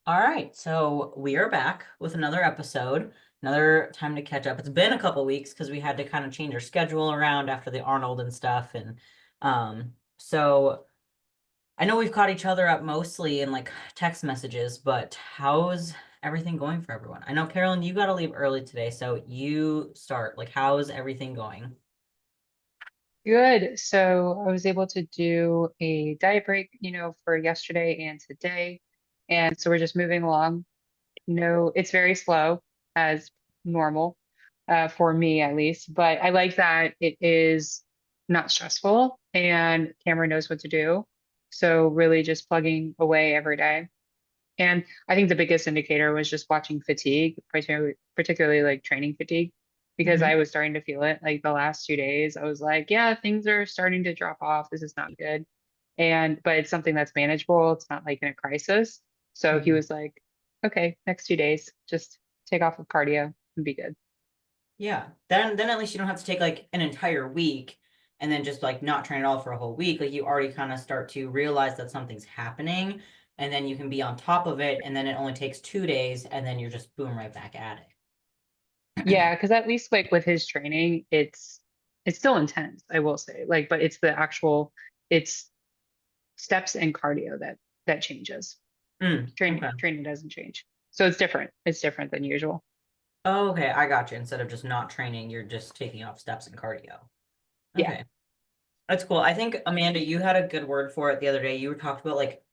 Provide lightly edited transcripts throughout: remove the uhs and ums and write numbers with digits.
All right, so we are back with another episode, another time to catch up. It's been a couple weeks because we had to kind of change our schedule around after the Arnold and stuff, and so I know we've caught each other up mostly in like text messages, but how's everything going for everyone? I know Carolyn, you got to leave early today, so you start. Like, how's everything going? Good. So I was able to do a diet break, for yesterday and today. And so we're just moving along. No, it's very slow as normal, for me at least, but I like that it is not stressful and Cameron knows what to do. So really just plugging away every day. And I think the biggest indicator was just watching fatigue, particularly like training fatigue, because Hmm. I was starting to feel it like the last 2 days. I was like, yeah, things are starting to drop off. This is not good. But it's something that's manageable. It's not like in a crisis. So he was like, okay, next 2 days, just take off of cardio and be good. Yeah. Then at least you don't have to take like an entire week and then just like not train at all for a whole week. Like you already kind of start to realize that something's happening and then you can be on top of it and then it only takes 2 days and then you're just boom right back at it. Yeah, because at least like with his training, it's still intense, I will say. Like, but it's the actual it's steps and cardio that changes. Training Okay. training doesn't change. So it's different. It's different than usual. Oh, okay, I got you. Instead of just not training, you're just taking off steps and cardio. Yeah. Okay. That's cool. I think Amanda, you had a good word for it the other day. You were talked about like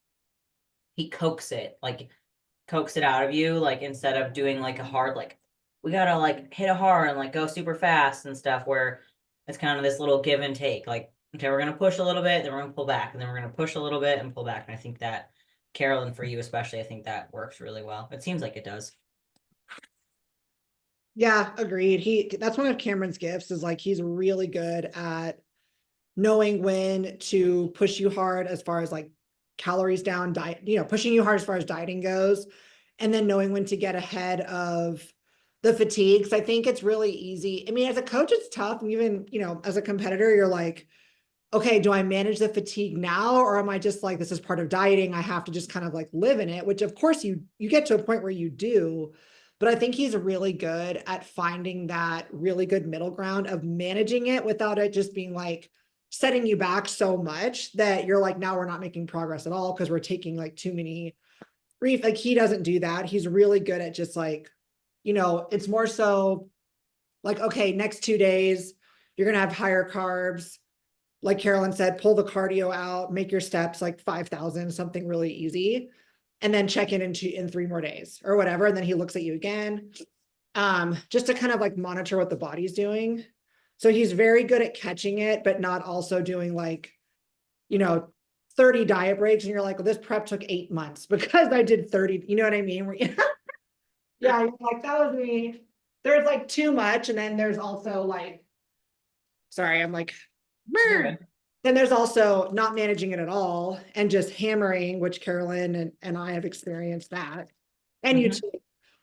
he coax it out of you, like instead of doing like a hard like we gotta like hit a hard and like go super fast and stuff where it's kind of this little give and take. Like, okay, we're gonna push a little bit, then we're gonna pull back, and then we're gonna push a little bit and pull back. And I think that Carolyn, for you especially, I think that works really well. It seems like it does. Yeah, agreed. That's one of Cameron's gifts is like he's really good at knowing when to push you hard as far as like calories down, diet, pushing you hard as far as dieting goes, and then knowing when to get ahead of the fatigues. I think it's really easy. I mean, as a coach, it's tough. And even, as a competitor, you're like, okay, do I manage the fatigue now? Or am I just like, this is part of dieting? I have to just kind of like live in it, which of course you get to a point where you do. But I think he's really good at finding that really good middle ground of managing it without it just being like setting you back so much that you're like, now we're not making progress at all because we're taking like too many brief. Like he doesn't do that. He's really good at just like, it's more so like, okay, next 2 days, you're going to have higher carbs, like Carolyn said, pull the cardio out, make your steps like 5,000, something really easy, and then check in 3 more days or whatever. And then he looks at you again, just to kind of like monitor what the body's doing. So he's very good at catching it, but not also doing like, you know, 30 diet breaks. And you're like, well, this prep took 8 months because I did 30, you know what I mean? Yeah, like that was me. There's like too much. And then there's also like, sorry, I'm like, You're Brr. good. Then there's also not managing it at all and just hammering, which Carolyn and I have experienced that. And you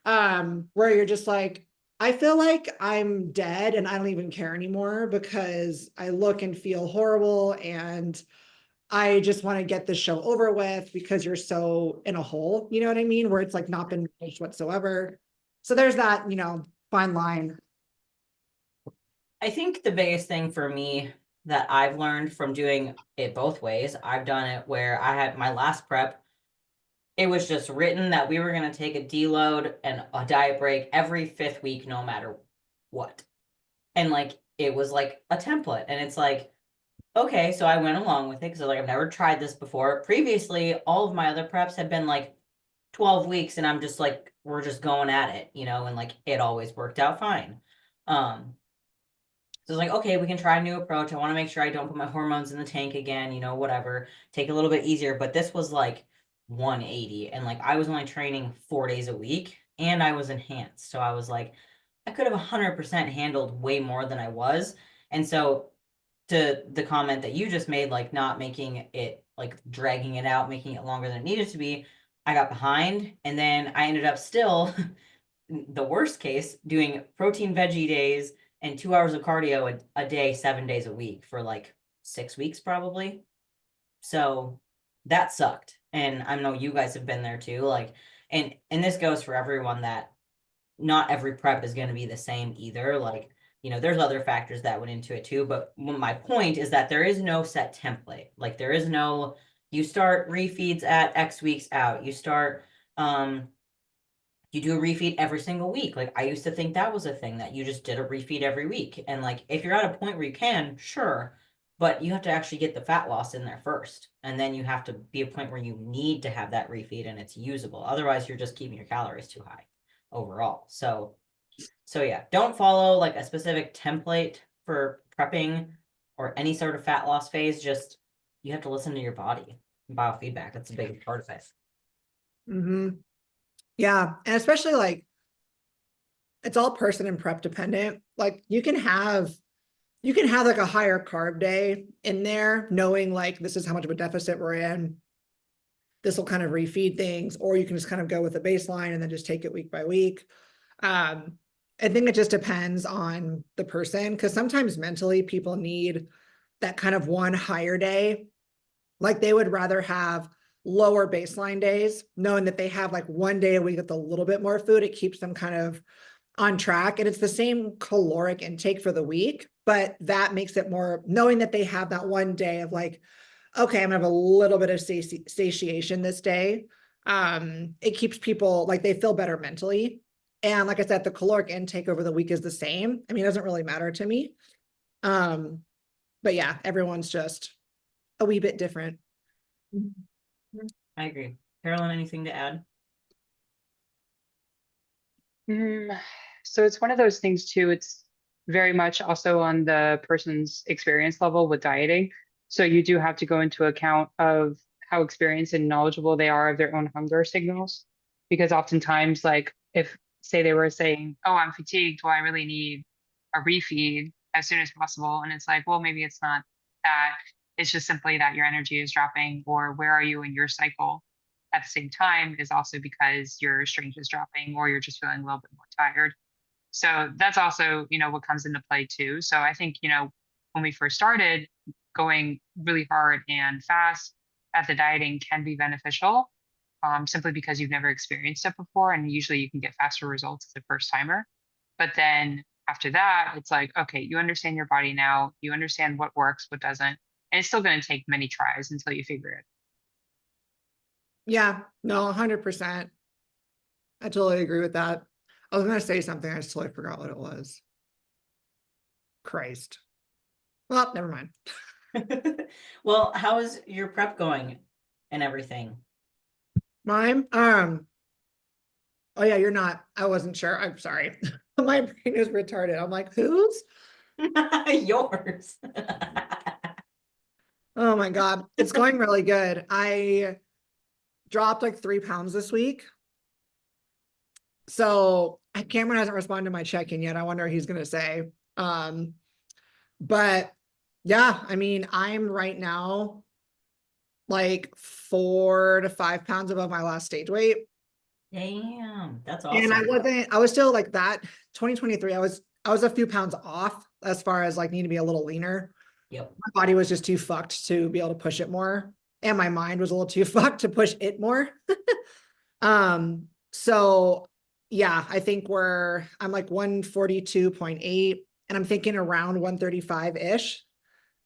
Hmm. too, where you're just like, I feel like I'm dead and I don't even care anymore because I look and feel horrible and I just want to get this show over with because you're so in a hole, you know what I mean? Where it's like not been managed whatsoever. So there's that, fine line. I think the biggest thing for me that I've learned from doing it both ways, I've done it where I had my last prep. It was just written that we were going to take a deload and a diet break every fifth week, no matter what. And like, it was like a template. And it's like, okay, so I went along with it because like, I've never tried this before. Previously, all of my other preps had been like 12 weeks, and I'm just like, we're just going at it, and like, it always worked out fine. Um, so it's like, okay, we can try a new approach. I want to make sure I don't put my hormones in the tank again, whatever. Take it a little bit easier. But this was like 180. And like I was only training 4 days a week and I was enhanced. So I was like, I could have 100% handled way more than I was. And so to the comment that you just made, like not making it like dragging it out, making it longer than it needed to be, I got behind. And then I ended up still the worst case, doing protein veggie days and 2 hours of cardio a day, 7 days a week for like 6 weeks, probably. So that sucked. And I know you guys have been there too. Like And this goes for everyone, that not every prep is going to be the same either. Like, there's other factors that went into it too. But my point is that there is no set template. Like, there is no, you start refeeds at X weeks out. You do a refeed every single week. Like, I used to think that was a thing, that you just did a refeed every week. And like, if you're at a point where you can, sure, but you have to actually get the fat loss in there first. And then you have to be a point where you need to have that refeed and it's usable. Otherwise, you're just keeping your calories too high overall. So yeah, don't follow like a specific template for prepping or any sort of fat loss phase. Just, you have to listen to your body. Biofeedback, that's a big part of it. Mm-hmm. Yeah, and especially like, it's all person and prep dependent. Like, you can have like a higher carb day in there, knowing like this is how much of a deficit we're in. This will kind of refeed things, or you can just kind of go with the baseline and then just take it week by week. I think it just depends on the person, because sometimes mentally people need that kind of one higher day. Like, they would rather have lower baseline days, knowing that they have like one day a week with a little bit more food. It keeps them kind of on track, and it's the same caloric intake for the week, but that makes it more, knowing that they have that one day of like, okay, I'm gonna have a little bit of satiation this day. It keeps people like, they feel better mentally. And like I said, the caloric intake over the week is the same. I mean, it doesn't really matter to me. But yeah, everyone's just a wee bit different. I agree. Carolyn, anything to add? So it's one of those things too. It's very much also on the person's experience level with dieting. So you do have to go into account of how experienced and knowledgeable they are of their own hunger signals. Because oftentimes, like if say they were saying, "Oh, I'm fatigued. Well, I really need a refeed as soon as possible," and it's like, well, maybe it's not that. It's just simply that your energy is dropping, or where are you in your cycle at the same time is also because your strength is dropping, or you're just feeling a little bit more tired. So that's also, what comes into play too. So I think, when we first started, going really hard and fast at the dieting can be beneficial, simply because you've never experienced it before. And usually you can get faster results as a first timer. But then after that, it's like, okay, you understand your body now, you understand what works, what doesn't. And it's still going to take many tries until you figure it. Yeah, no, 100%. I totally agree with that. I was gonna say something, I just totally forgot what it was. Christ. Well, never mind. Well, how is your prep going and everything? Mine, oh yeah, you're not, I wasn't sure. I'm sorry. My brain is retarded. I'm like, whose? Yours. Oh my God. It's going really good. I dropped like 3 pounds this week. So Cameron hasn't responded to my check-in yet. I wonder what he's gonna say. But yeah, I mean, I'm right now like 4 to 5 pounds above my last stage weight. Damn, that's And awesome. I was still like that. 2023, I was a few pounds off as far as like need to be a little leaner. Yep. My body was just too fucked to be able to push it more. And my mind was a little too fucked to push it more. So yeah, I think I'm like 142.8, and I'm thinking around 135-ish,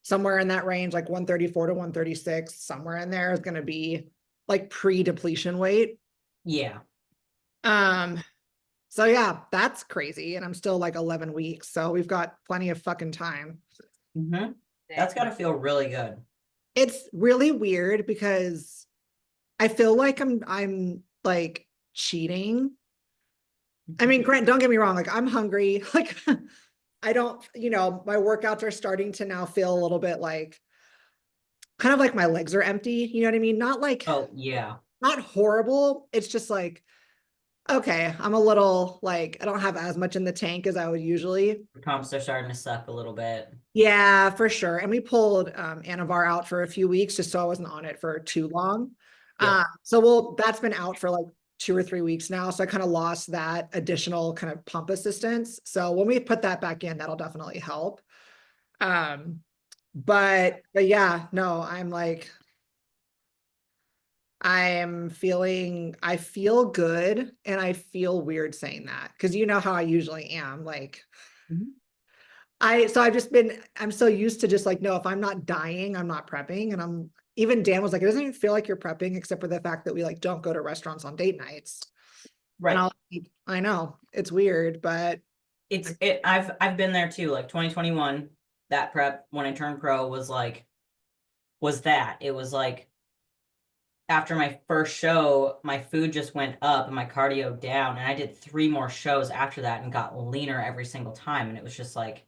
somewhere in that range, like 134 to 136, somewhere in there is going to be like pre-depletion weight. Yeah. So yeah, that's crazy. And I'm still like 11 weeks. So we've got plenty of fucking time. Mm-hmm. That's gotta feel really good. It's really weird because I feel like I'm like cheating. I mean, Grant, don't get me wrong. Like, I'm hungry. Like, I don't, my workouts are starting to now feel a little bit like, kind of like my legs are empty. You know what I mean? Not like, Oh, yeah. not horrible. It's just like, okay, I'm a little like, I don't have as much in the tank as I would usually. Pumps are starting to suck a little bit. Yeah, for sure. And we pulled Anavar out for a few weeks just so I wasn't on it for too long. Yep. So that's been out for like 2 or 3 weeks now. So I kind of lost that additional kind of pump assistance. So when we put that back in, that'll definitely help. But yeah, no, I'm like, I feel good and I feel weird saying that because you know how I usually am. Like, Mhm. I'm so used to just like, no, if I'm not dying, I'm not prepping. And even Dan was like, it doesn't even feel like you're prepping except for the fact that we like don't go to restaurants on date nights. And Right. I know it's weird, but I've been there too. Like 2021, that prep when I turned pro was that. It was like after my first show, my food just went up and my cardio down. And I did 3 more shows after that and got leaner every single time. And it was just like,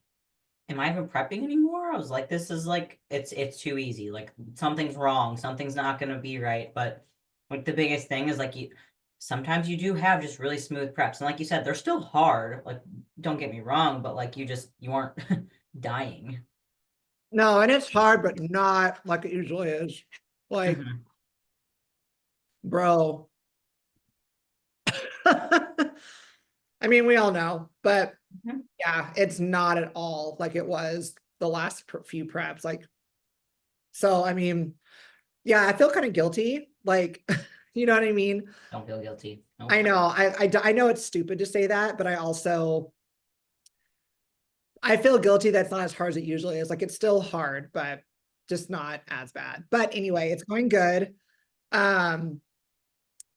am I even prepping anymore? I was like, this is like, it's too easy. Like something's wrong. Something's not gonna be right. But like the biggest thing is like sometimes you do have just really smooth preps. And like you said, they're still hard. Like, don't get me wrong, but like you aren't dying. no, and it's hard, but not like it usually is. Like, Mhm. bro. I mean, we all know, but Mhm. yeah, it's not at all like it was the last few preps. Like, so, I mean, yeah, I feel kind of guilty. Like, you know what I mean? Don't feel guilty. Nope. I know, I know it's stupid to say that, but I feel guilty that's not as hard as it usually is. Like, it's still hard, but just not as bad. But anyway, it's going good. Um,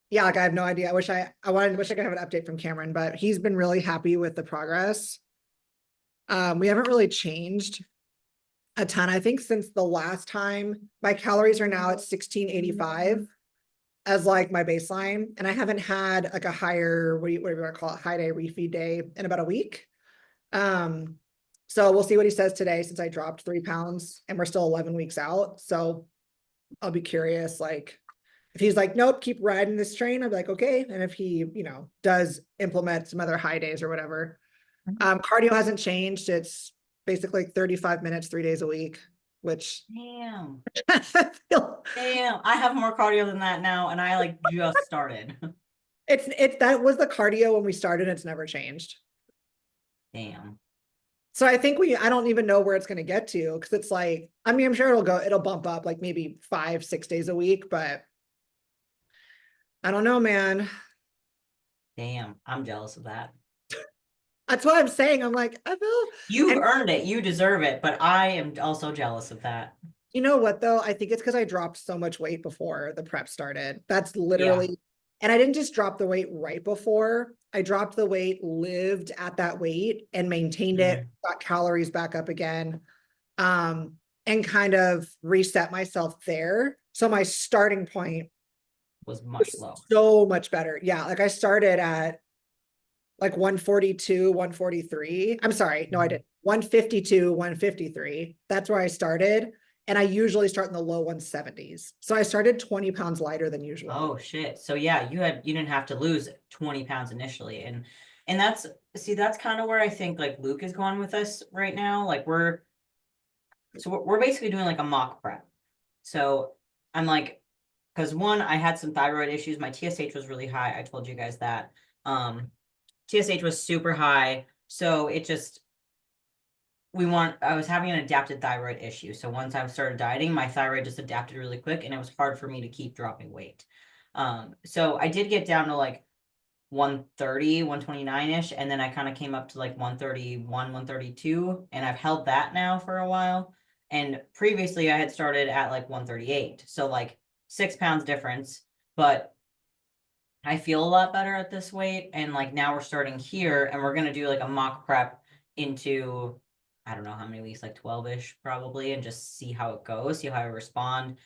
yeah, like I have no idea. Wish I could have an update from Cameron, but he's been really happy with the progress. We haven't really changed a ton. I think since the last time, my calories are now at 1685 as like my baseline, and I haven't had like a higher, whatever you want to call it, high day refeed day in about a week. So we'll see what he says today since I dropped 3 pounds and we're still 11 weeks out. So I'll be curious, like if he's like, nope, keep riding this train, I'll be like, okay. And if he, does implement some other high days or whatever. Cardio hasn't changed. It's basically 35 minutes, 3 days a week, which Damn. I feel Damn. I have more cardio than that now, and I like just started. it's that was the cardio when we started. It's never changed. Damn. So I think I don't even know where it's going to get to because it's like, I mean, I'm sure it'll bump up like maybe 5, 6 days a week, but I don't know, man. Damn. I'm jealous of that. That's what I'm saying. I'm like, I feel, You've and earned it. You deserve it, but I am also jealous of that. you know what though? I think it's because I dropped so much weight before the prep started. That's Yeah. literally, and I didn't just drop the weight right before. I dropped the weight, lived at that weight, and maintained it, got calories back up again, and kind of reset myself there. So my starting point Was much was lower. so much better. Yeah, like I started at like 142, 143. I'm sorry, no, I didn't. 152, 153. That's where I started. And I usually start in the low 170s. So I started 20 pounds lighter than usual. Oh shit. So yeah, you didn't have to lose 20 pounds initially. And that's kind of where I think like Luke is going with us right now. Like we're basically doing like a mock prep. So I'm like, because one, I had some thyroid issues. My TSH was really high. I told you guys that. TSH was super high. So it just I was having an adapted thyroid issue. So once I started dieting, my thyroid just adapted really quick and it was hard for me to keep dropping weight. So I did get down to like 130, 129-ish, and then I kind of came up to like 131, 132, and I've held that now for a while. And previously I had started at like 138. So like 6 pounds difference, but I feel a lot better at this weight. And like now we're starting here and we're gonna do like a mock prep into I don't know how many weeks, like 12-ish probably, and just see how it goes, see how I respond.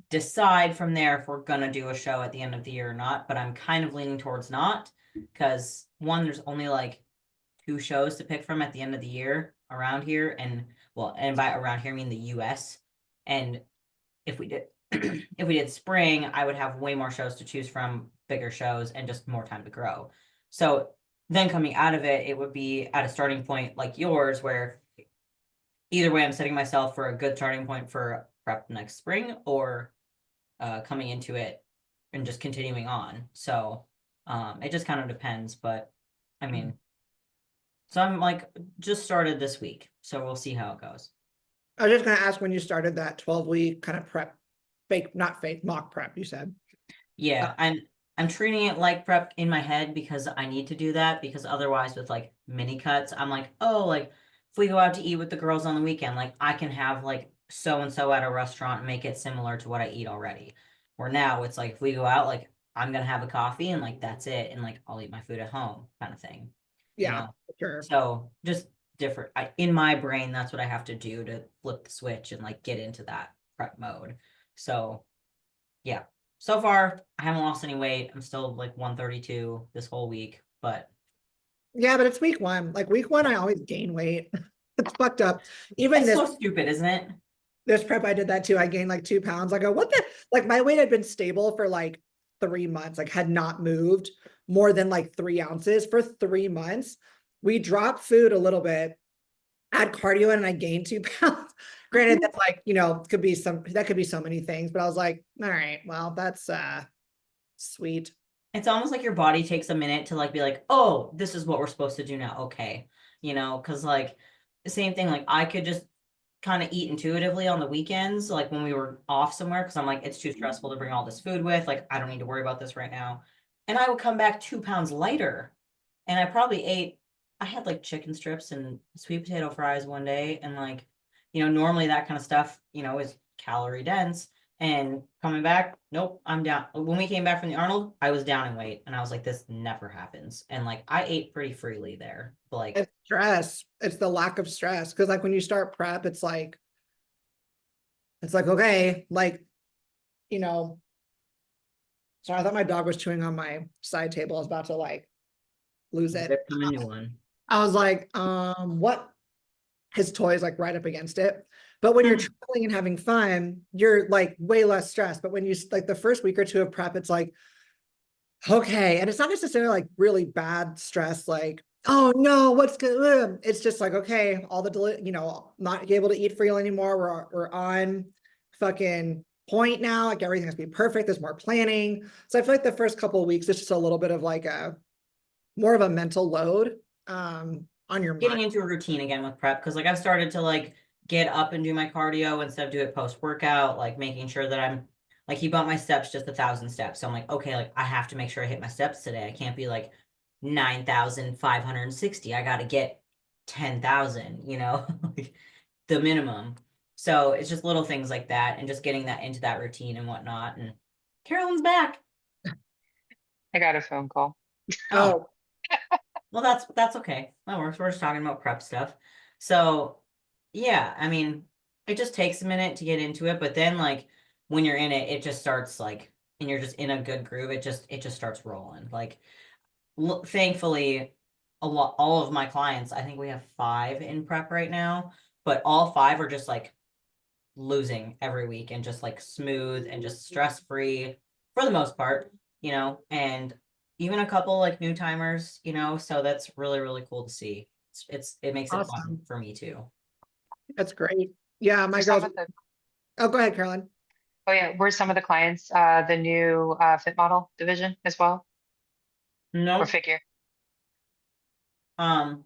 Decide from there if we're gonna do a show at the end of the year or not. But I'm kind of leaning towards not, because one, there's only like 2 shows to pick from at the end of the year around here, and well, and by around here I mean the US. And if we did if we did spring, I would have way more shows to choose from, bigger shows, and just more time to grow. So then coming out of it, it would be at a starting point like yours, where either way, I'm setting myself for a good starting point for prep next spring, or coming into it and just continuing on. So it just kind of depends, but I mean, so I'm like just started this week, so we'll see how it goes. I was just going to ask when you started that 12-week kind of prep, not fake, mock prep, you said. Yeah, I'm treating it like prep in my head because I need to do that, because otherwise with like mini cuts, I'm like, oh, like if we go out to eat with the girls on the weekend, like I can have like so and so at a restaurant and make it similar to what I eat already. Where now it's like if we go out, like I'm gonna have a coffee and like that's it, and like I'll eat my food at home kind of thing. You Yeah, know? for sure. So just different. In my brain, that's what I have to do to flip the switch and like get into that prep mode. So yeah, so far I haven't lost any weight. I'm still like 132 this whole week, but Yeah, but it's week one. Like week one, I always gain weight. It's fucked up. Even it's this so stupid, isn't it? this prep, I did that too. I gained like 2 pounds. I go, what the, like my weight had been stable for like 3 months, like had not moved more than like 3 ounces for 3 months. We dropped food a little bit, had cardio, and I gained 2 pounds. Granted, that's like, could be that could be so many things, but I was like, all right, well, that's sweet. It's almost like your body takes a minute to like be like, oh, this is what we're supposed to do now. Okay. Because like the same thing, like I could just kind of eat intuitively on the weekends, like when we were off somewhere, because I'm like, it's too stressful to bring all this food with. Like, I don't need to worry about this right now. And I would come back 2 pounds lighter. And I had like chicken strips and sweet potato fries one day. And like, normally that kind of stuff, is calorie dense. And coming back, nope, I'm down. When we came back from the Arnold, I was down in weight, and I was like, this never happens. And like, I ate pretty freely there. But like, It's stress. It's the lack of stress. Cause like when you start prep, it's like, okay, like, you know, sorry, I thought my dog was chewing on my side table. I was about to like lose it. rip them a new one. I was like, what? His toy is like right up against it. But when you're Hmm. traveling and having fun, you're like way less stressed. But when you like the first week or two of prep, it's like, okay. And it's not necessarily like really bad stress, like, oh no, what's good? It's just like, okay, all the, not able to eat freely anymore. We're on fucking point now. Like everything has to be perfect. There's more planning. So I feel like the first couple of weeks, it's just a little bit of like more of a mental load on your Getting mind. into a routine again with prep, because like I've started to like get up and do my cardio instead of do it post workout, like making sure that I'm like keep up my steps just 1,000 steps. So I'm like, okay, like I have to make sure I hit my steps today. I can't be like 9,560. I got to get 10,000, like the minimum. So it's just little things like that, and just getting that into that routine and whatnot. And Carolyn's back. I got a phone call. Oh, Oh, well, that's okay. That works. We're just talking about prep stuff. So yeah, I mean, it just takes a minute to get into it, but then like when you're in it, it just starts like, and you're just in a good groove. It just starts rolling. Like thankfully, all of my clients, I think we have 5 in prep right now, but all 5 are just like losing every week and just like smooth and just stress free for the most part, and even a couple like new timers, so that's really, really cool to see. It makes it fun awesome. for me too. That's great. Yeah, Were my some girls. of the Oh, go ahead, Caroline. oh yeah, were some of the clients the new fit model division as well? Or No, figure? um,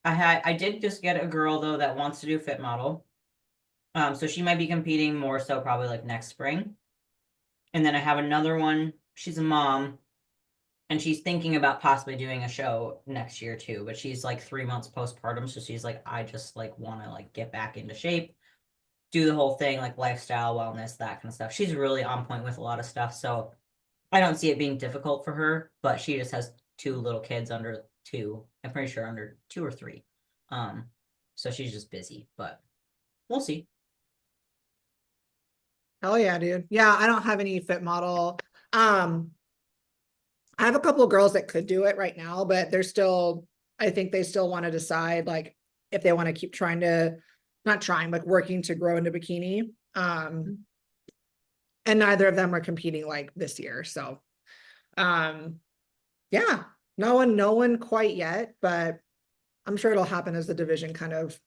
I did just get a girl though that wants to do fit model. So she might be competing more so probably like next spring. And then I have another one. She's a mom, and she's thinking about possibly doing a show next year too, but she's like 3 months postpartum, so she's like, I just like want to like get back into shape, do the whole thing, like lifestyle, wellness, that kind of stuff. She's really on point with a lot of stuff, so I don't see it being difficult for her, but she just has 2 little kids under 2. I'm pretty sure under 2 or 3. um so she's just busy, but we'll see. Hell yeah, dude. Yeah, I don't have any fit model. Um, I have a couple of girls that could do it right now, but I think they still want to decide like if they want to keep not trying, but working to grow into bikini. And neither of them are competing like this year. So, um, yeah, no one quite yet, but I'm sure it'll happen as the division grows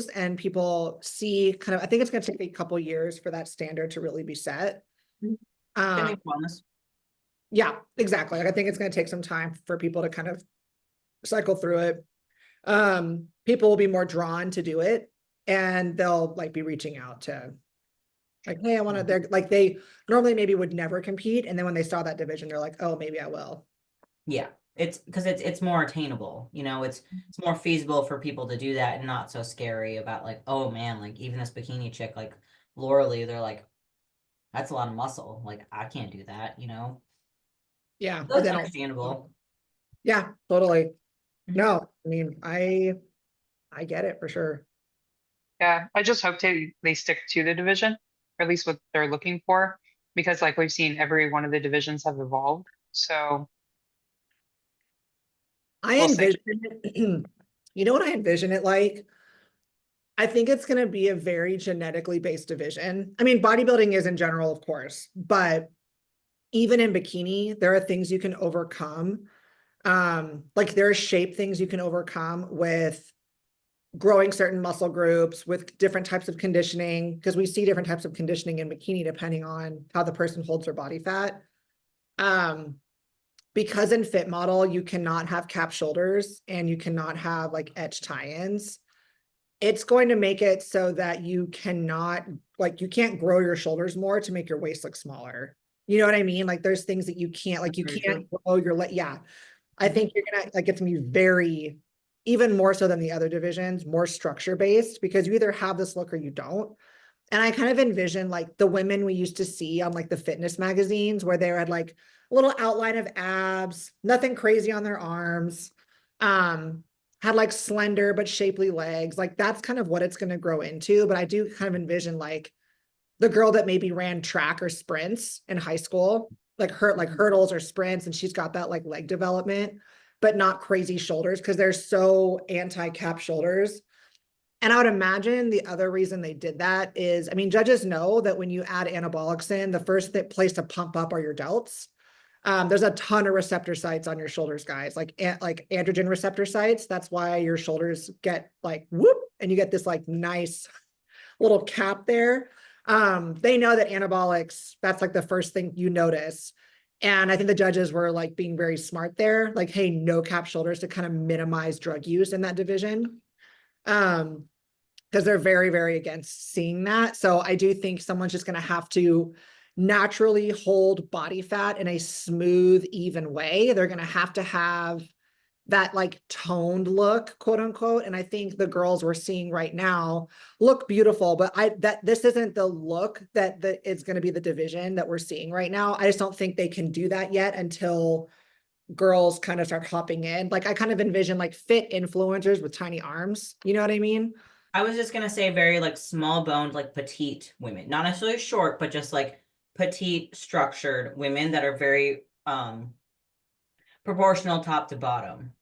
and people see I think it's going to take a couple years for that standard to really be set. Same Um, thing with wellness. yeah, exactly. Like I think it's going to take some time for people to kind of cycle through it. People will be more drawn to do it, and they'll like be reaching out Like, hey, I want to, they're like, they normally maybe would never compete. And then when they saw that division, they're like, oh, maybe I will. Yeah, it's because it's more attainable, it's more feasible for people to do that and not so scary about like, oh man, like even this bikini chick, like Laura Lee, they're like, that's a lot of muscle. Like I can't do that. Yeah. So But it's then, understandable. yeah, totally. Mhm. No, I mean, I get it for sure. Yeah, I just hope they stick to the division, or at least what they're looking for, because like we've seen, every one of the divisions have evolved. So I we'll see. envision it, you know what I envision it like? I think it's going to be a very genetically based division. I mean, bodybuilding is in general, of course, but even in bikini, there are things you can overcome. Like there are shape things you can overcome with growing certain muscle groups, with different types of conditioning, because we see different types of conditioning in bikini depending on how the person holds their body fat. Um, because in Fit Model, you cannot have cap shoulders and you cannot have like etch tie-ins. It's going to make it so that you cannot, like, you can't grow your shoulders more to make your waist look smaller. You know what I mean? Like, there's things that you can't, like, you Very can't true. grow your leg. Yeah. I think you're gonna, like, it's gonna be very, even more so than the other divisions, more structure based, because you either have this look or you don't. And I kind of envision like the women we used to see on like the fitness magazines where they had like a little outline of abs, nothing crazy on their arms, um, had like slender but shapely legs. Like that's kind of what it's going to grow into. But I do kind of envision like the girl that maybe ran track or sprints in high school, like hurdles or sprints, and she's got that like leg development, but not crazy shoulders because they're so anti-cap shoulders. And I would imagine the other reason they did that is, I mean, judges know that when you add anabolics in, the first place to pump up are your delts. There's a ton of receptor sites on your shoulders, guys, like androgen receptor sites. That's why your shoulders get like whoop, and you get this like nice little cap there. They know that anabolics, that's like the first thing you notice. And I think the judges were like being very smart there, like, hey, no cap shoulders to kind of minimize drug use in that division. Because they're very, very against seeing that. So I do think someone's just going to have to naturally hold body fat in a smooth, even way. They're going to have that like toned look, quote unquote. And I think the girls we're seeing right now look beautiful, but this isn't the look that it's going to be the division that we're seeing right now. I just don't think they can do that yet until girls kind of start hopping in. Like I kind of envision like fit influencers with tiny arms. You know what I mean? I was just gonna say very like small boned, like petite women, not necessarily short, but just like petite structured women that are very proportional top to bottom.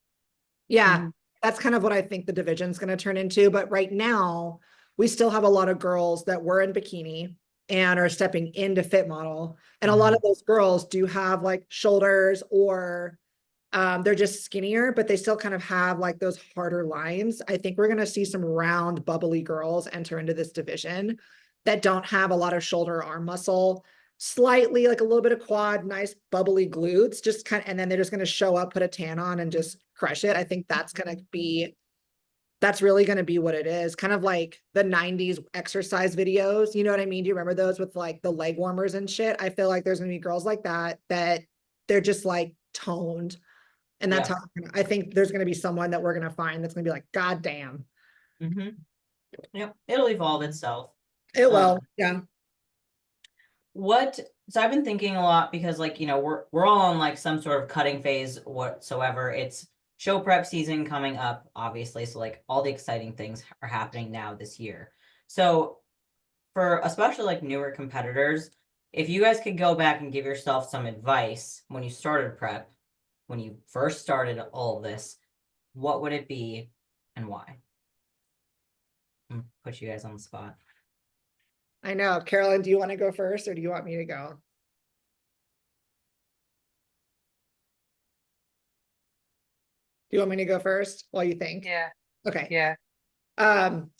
Yeah, Mhm. that's kind of what I think the division's going to turn into. But right now, we still have a lot of girls that were in bikini and are stepping into Fit Model. And a lot of those girls do have like shoulders or they're just skinnier, but they still kind of have like those harder lines. I think we're going to see some round, bubbly girls enter into this division that don't have a lot of shoulder or arm muscle, slightly like a little bit of quad, nice bubbly glutes, just kind of, and then they're just going to show up, put a tan on and just crush it. I think that's really going to be what it is. Kind of like the 90s exercise videos. You know what I mean? Do you remember those with like the leg warmers and shit? I feel like there's going to be girls like that they're just like toned. And that's Yeah. how I think there's going to be someone that we're going to find that's going to be like, God damn. Yep. It'll evolve itself. It Um, will. Yeah. so I've been thinking a lot because like, we're all on like some sort of cutting phase whatsoever. It's show prep season coming up, obviously. So like all the exciting things are happening now this year. So for especially like newer competitors, if you guys could go back and give yourself some advice when you started prep, when you first started all of this, what would it be and why? Put you guys on the spot. I know. Carolyn, do you want to go first or do you want me to go? Do you want me to go first while you think? Yeah, Okay. yeah. Um,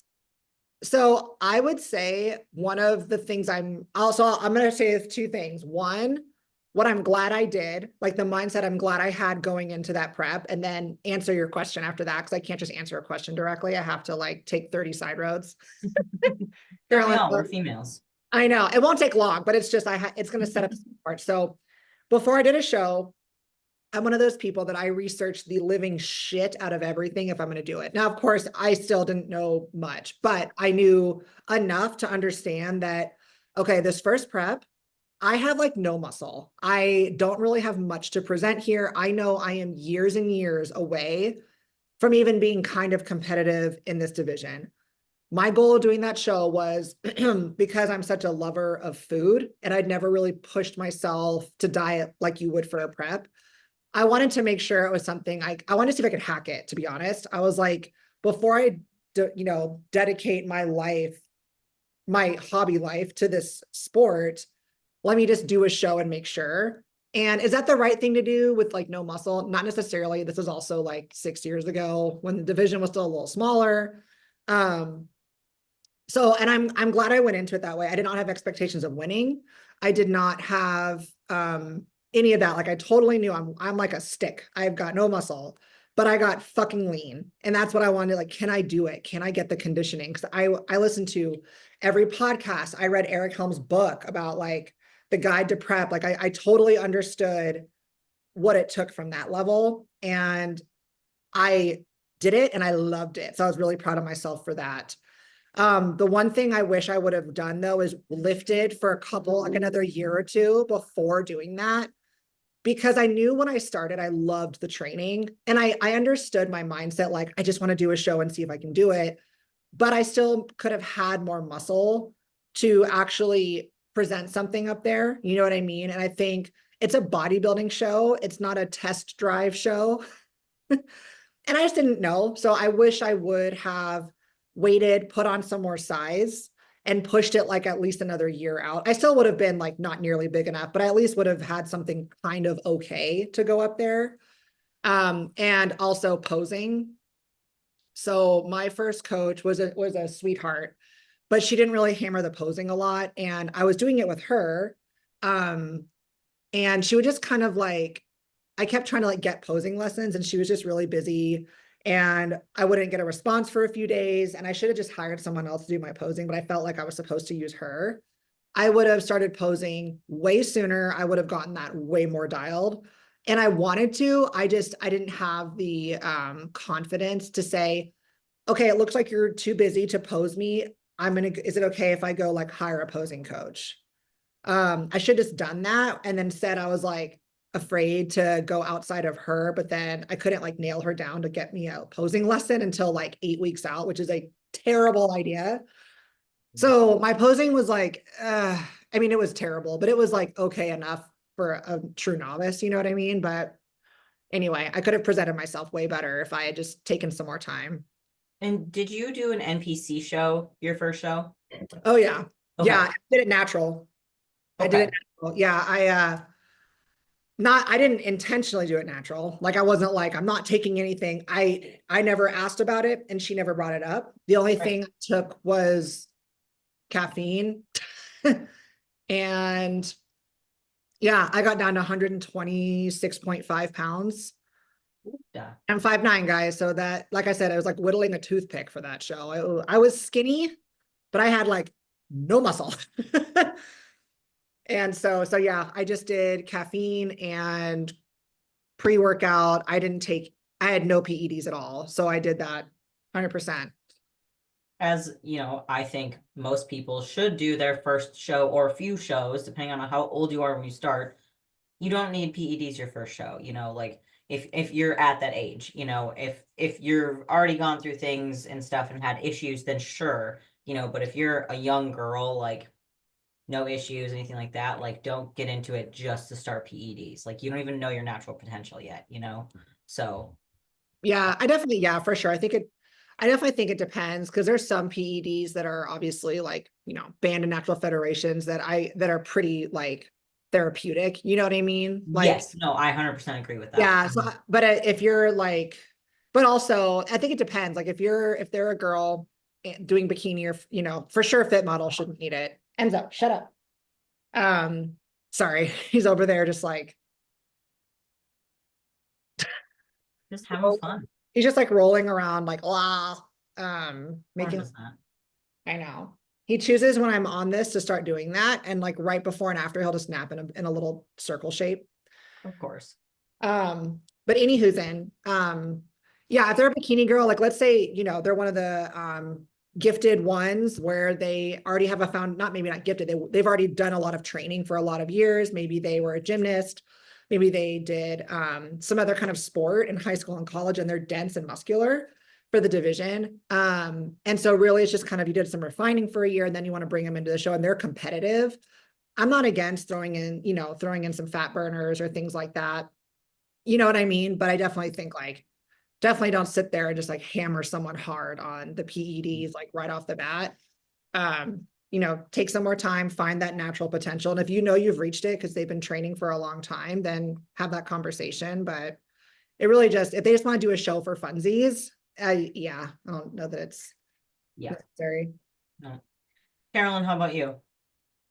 so I would say one of the things I'm going to say two things. One, what I'm glad I did, like the mindset I'm glad I had going into that prep, and then answer your question after that. Cause I can't just answer a question directly. I have to like take 30 side roads. Don't we Carolyn, all? We're females. I know it won't take long, but it's just it's going to set up some part. So before I did a show, I'm one of those people that I research the living shit out of everything if I'm going to do it. Now, of course, I still didn't know much, but I knew enough to understand that, okay, this first prep, I have like no muscle. I don't really have much to present here. I know I am years and years away from even being kind of competitive in this division. My goal of doing that show was because I'm such a lover of food and I'd never really pushed myself to diet like you would for a prep. I wanted to make sure it was something I wanted to see if I could hack it, to be honest. I was like, before I, dedicate my life, my hobby life to this sport, let me just do a show and make sure. And is that the right thing to do with like no muscle? Not necessarily. This was also like 6 years ago when the division was still a little smaller. So, and I'm glad I went into it that way. I did not have expectations of winning. I did not have any of that. Like I totally knew I'm like a stick. I've got no muscle, but I got fucking lean. And that's what I wanted. Like, can I do it? Can I get the conditioning? Because I listened to every podcast. I read Eric Helm's book about like the guide to prep. Like I totally understood what it took from that level. And I did it and I loved it. So I was really proud of myself for that. The one thing I wish I would have done though is lifted for a couple, like another year or two before doing that. Because I knew when I started, I loved the training and I understood my mindset. Like, I just want to do a show and see if I can do it. But I still could have had more muscle to actually present something up there. You know what I mean? And I think it's a bodybuilding show. It's not a test drive show. And I just didn't know. So I wish I would have waited, put on some more size and pushed it like at least another year out. I still would have been like not nearly big enough, but I at least would have had something kind of okay to go up there. And also posing. So my first coach was a sweetheart, but she didn't really hammer the posing a lot. And I was doing it with her. And she would just kind of like, I kept trying to like get posing lessons and she was just really busy and I wouldn't get a response for a few days. And I should have just hired someone else to do my posing, but I felt like I was supposed to use her. I would have started posing way sooner. I would have gotten that way more dialed. And I wanted to, I didn't have the confidence to say, okay, it looks like you're too busy to pose me. Is it okay if I go like hire a posing coach? I should have just done that. And then said I was like afraid to go outside of her, but then I couldn't like nail her down to get me a posing lesson until like 8 weeks out, which is a terrible idea. So my posing was like, I mean, it was terrible, but it was like okay enough for a true novice, you know what I mean? But anyway, I could have presented myself way better if I had just taken some more time. And did you do an NPC show, your first show? Oh yeah. Okay. Yeah, I did it natural. I did Okay. it natural. Yeah, I didn't intentionally do it natural. Like I wasn't like, I'm not taking anything. I never asked about it and she never brought it up. The only Right. thing I took was caffeine. And yeah, I got down to 126.5 pounds. Yeah. I'm 5'9", guys. So that, like I said, I was like whittling a toothpick for that show. I was skinny, but I had like no muscle. And so yeah, I just did caffeine and pre-workout. I had no PEDs at all. So I did that 100%. As you know, I think most people should do their first show or a few shows, depending on how old you are when you start. You don't need PEDs your first show, like if you're at that age, if you're already gone through things and stuff and had issues, then sure, but if you're a young girl, like no issues, anything like that, like don't get into it just to start PEDs. Like you don't even know your natural potential yet, So Yeah, yeah, for sure. I definitely think it depends because there's some PEDs that are obviously like, banned in natural federations that are pretty like therapeutic. You know what I mean? Like, yes, no, I 100% agree with that. yeah. So, but if you're like, but also I think it depends. Like if they're a girl doing bikini or, for sure fit model shouldn't need it. Enzo, shut up. Sorry. He's over there just like, Just having fun. he's just like rolling around like, wow. Making, 100%. I know. He chooses when I'm on this to start doing that. And like right before and after, he'll just nap in a little circle shape. Of course. But anywho's in, yeah, if they're a bikini girl, like let's say, you know, they're one of the gifted ones where they already have maybe not gifted, they've already done a lot of training for a lot of years. Maybe they were a gymnast, maybe they did some other kind of sport in high school and college, and they're dense and muscular for the division. And so really it's just kind of, you did some refining for a year and then you want to bring them into the show and they're competitive. I'm not against throwing in some fat burners or things like that. You know what I mean? But I definitely think like, definitely don't sit there and just like hammer someone hard on the PEDs like right off the bat. You know, take some more time, find that natural potential. And if you know you've reached it because they've been training for a long time, then have that conversation. But it really just, if they just want to do a show for funsies, yeah, I don't know that it's necessary. No. Carolyn, how about you?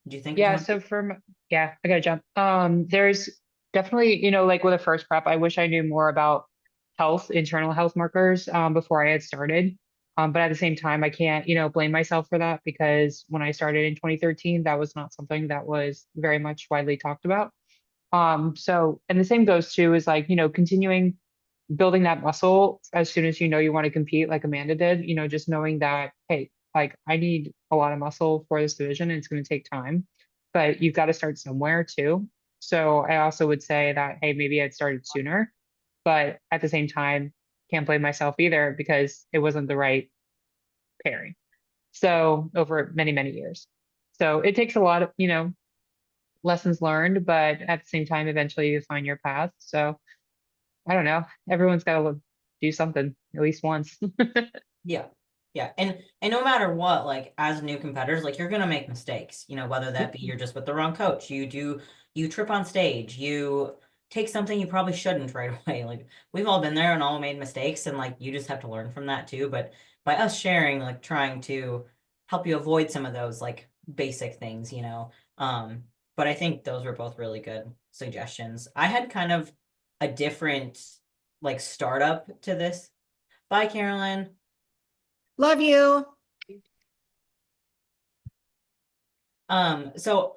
Do you think? Yeah, so yeah, I gotta jump. There's definitely, you know, like with a first prep, I wish I knew more about internal health markers before I had started. But at the same time, I can't, you know, blame myself for that because when I started in 2013, that was not something that was very much widely talked about. So, and the same goes to is like, you know, continuing building that muscle as soon as you know you want to compete, like Amanda did, you know, just knowing that, hey, like I need a lot of muscle for this division and it's going to take time, but you've got to start somewhere too. So I also would say that, hey, maybe I'd started sooner, but at the same time, can't blame myself either because it wasn't the right pairing. So over many, many years. So it takes a lot of, you know, lessons learned, but at the same time, eventually you find your path. So I don't know. Everyone's got to do something at least once. Yeah. Yeah. And no matter what, like as new competitors, like you're gonna make mistakes, you know, whether that be you're just with the wrong coach, you trip on stage, you take something you probably shouldn't right away. Like we've all been there and all made mistakes, and like you just have to learn from that too. But by us sharing, like trying to help you avoid some of those like basic things, you know. But I think those were both really good suggestions. I had kind of a different like startup to this. Bye, Carolyn. Love you. So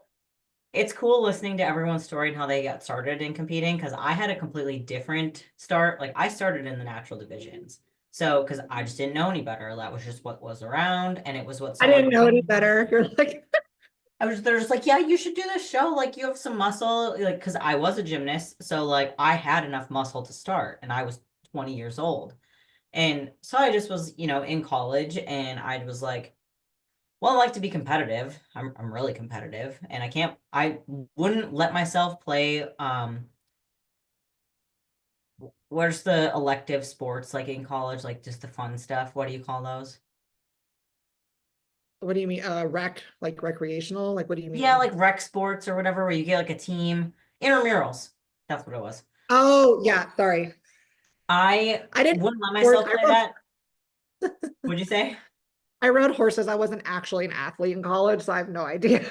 it's cool listening to everyone's story and how they got started in competing because I had a completely different start. Like I started in the natural divisions. So because I just didn't know any better. That was just what was around and it was what I didn't know any better. You're like, they're just like, yeah, you should do this show. Like you have some muscle, like because I was a gymnast. So like I had enough muscle to start and I was 20 years old. And so I just was, you know, in college and I was like, well, I like to be competitive. I'm really competitive and I wouldn't let myself play where's the elective sports like in college, like just the fun stuff. What do you call those? what do you mean? Like recreational? Like, what do you mean? Yeah, like rec sports or whatever, where you get like a team. Intramurals. That's what it was. Oh, yeah, sorry. I didn't wouldn't let myself play that. What'd you say? I rode horses. I wasn't actually an athlete in college, so I have no idea.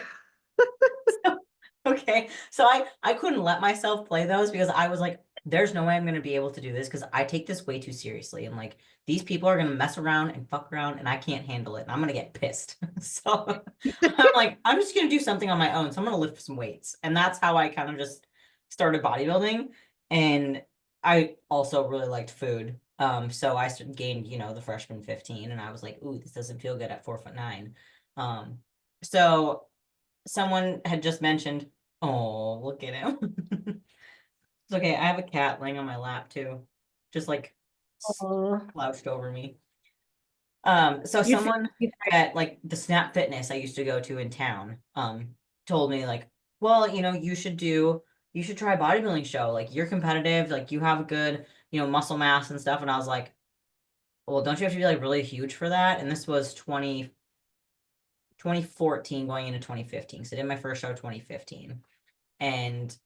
Okay, so I couldn't let myself play those because I was like, there's no way I'm gonna be able to do this because I take this way too seriously and like these people are gonna mess around and fuck around and I can't handle it and I'm gonna get pissed. So I'm like, I'm just gonna do something on my own. So I'm gonna lift some weights, and that's how I kind of just started bodybuilding. And I also really liked food. So I gained, you know, the freshman 15, and I was like, ooh, this doesn't feel good at 4'9". So someone had just mentioned, oh, look at him. It's okay. I have a cat laying on my lap too, just like slouched over me. So You someone at like the Snap Fitness I used to go to in town, told me like, well, you know, you should try a bodybuilding show. Like you're competitive, like you have a good, you know, muscle mass and stuff. And I was like, well, don't you have to be like really huge for that? And this was 2014 going into 2015. So I did my first show 2015. And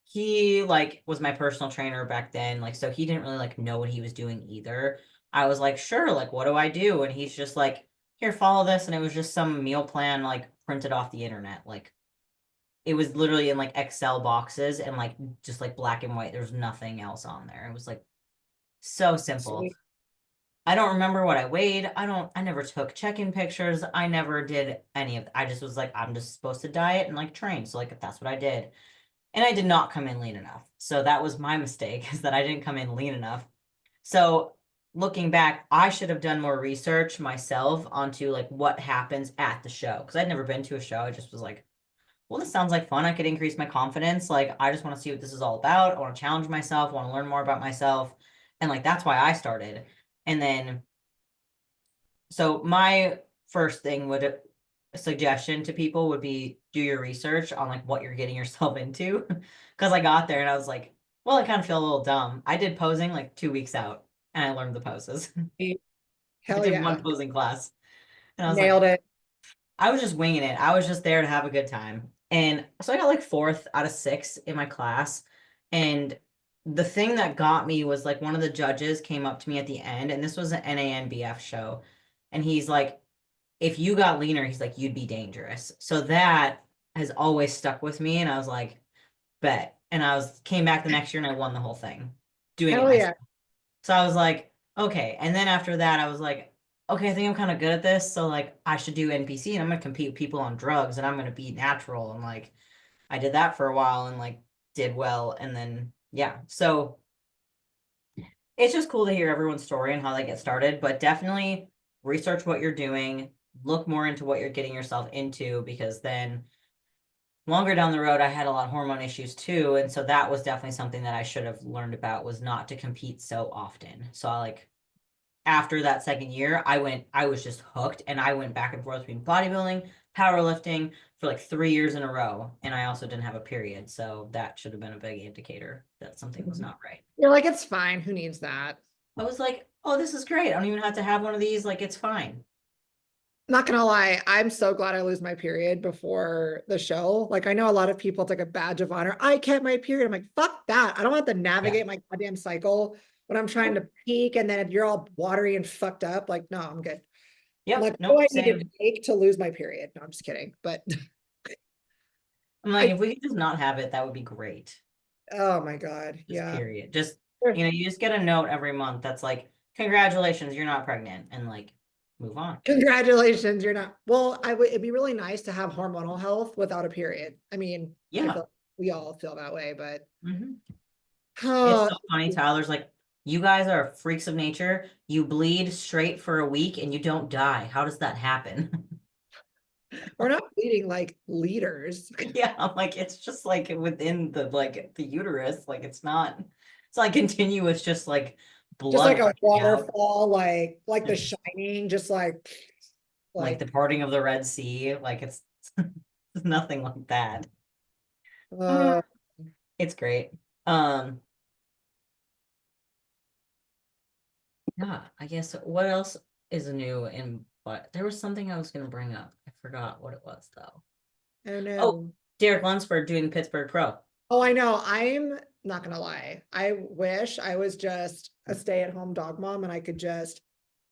he like was my personal trainer back then. Like, so he didn't really like know what he was doing either. I was like, sure, like what do I do? And he's just like, here, follow this. And it was just some meal plan like printed off the internet. Like it was literally in like Excel boxes and like just like black and white. There's nothing else on there. It was like so simple. Sweet. I don't remember what I weighed. I never took check-in pictures. I never did any of I just was like, I'm just supposed to diet and like train. So like that's what I did. And I did not come in lean enough. So that was my mistake, is that I didn't come in lean enough. So looking back, I should have done more research myself onto like what happens at the show. Because I'd never been to a show. I just was like, well, this sounds like fun. I could increase my confidence. Like, I just want to see what this is all about. I want to challenge myself, want to learn more about myself. And like, that's why I started. And then, so my first thing would, a suggestion to people would be do your research on like what you're getting yourself into. Because I got there and I was like, well, I kind of feel a little dumb. I did posing like 2 weeks out and I learned the poses. I Hell did yeah. one posing class and I was like, Nailed it. I was just winging it. I was just there to have a good time. And so I got like 4th out of 6 in my class. And the thing that got me was like one of the judges came up to me at the end, and this was an NANBF show. And he's like, if you got leaner, he's like, you'd be dangerous. So that has always stuck with me. And I was like, bet. And came back the next year and I won the whole thing doing it Hell yeah. myself. So I was like, okay. And then after that, I was like, okay, I think I'm kind of good at this. So like I should do NPC and I'm gonna compete with people on drugs and I'm gonna be natural. And like I did that for a while and like did well. And then yeah. So it's just cool to hear everyone's story and how they get started, but definitely research what you're doing, look more into what you're getting yourself into, because then longer down the road, I had a lot of hormone issues too. And so that was definitely something that I should have learned about, was not to compete so often. So I like, after that second year, I was just hooked, and I went back and forth between bodybuilding, powerlifting for like 3 years in a row. And I also didn't have a period. So that should have been a big indicator that something was not right. You're like, it's fine. Who needs that? I was like, oh, this is great. I don't even have to have one of these. Like, it's fine. Not gonna lie, I'm so glad I lose my period before the show. Like, I know a lot of people, it's like a badge of honor. I kept my period. I'm like, fuck that. I don't want to navigate my goddamn cycle when I'm trying to peak, and then you're all watery and fucked up. Like, no, I'm good. Yep. Like, No, what do I need same. to take to lose my period? No, I'm just kidding. But I'm like, if we could just not have it, that would be great. oh my God. Just Yeah. period. Just, you just get a note every month that's like, congratulations, you're not pregnant, and like move on. Congratulations, you're not. Well, it'd be really nice to have hormonal health without a period. I mean, I Yeah. feel we all feel that way, but Mhm. oh, It's so funny. Tyler's like, you guys are freaks of nature. You bleed straight for a week and you don't die. How does that happen? we're not bleeding like leaders. Yeah, I'm like, it's just like within the uterus. Like it's like continuous, just like blood. Just like a rushing out. waterfall, like The Yeah. Shining, just like Like the parting of the Red Sea. Like it's nothing like that. uh, It's great. Yeah, I guess what else is new but there was something I was gonna bring up. I forgot what it was though. I know. Oh, Derek Lunsford doing Pittsburgh Pro. Oh, I know. I'm not gonna lie. I wish I was just a stay-at-home dog mom and I could just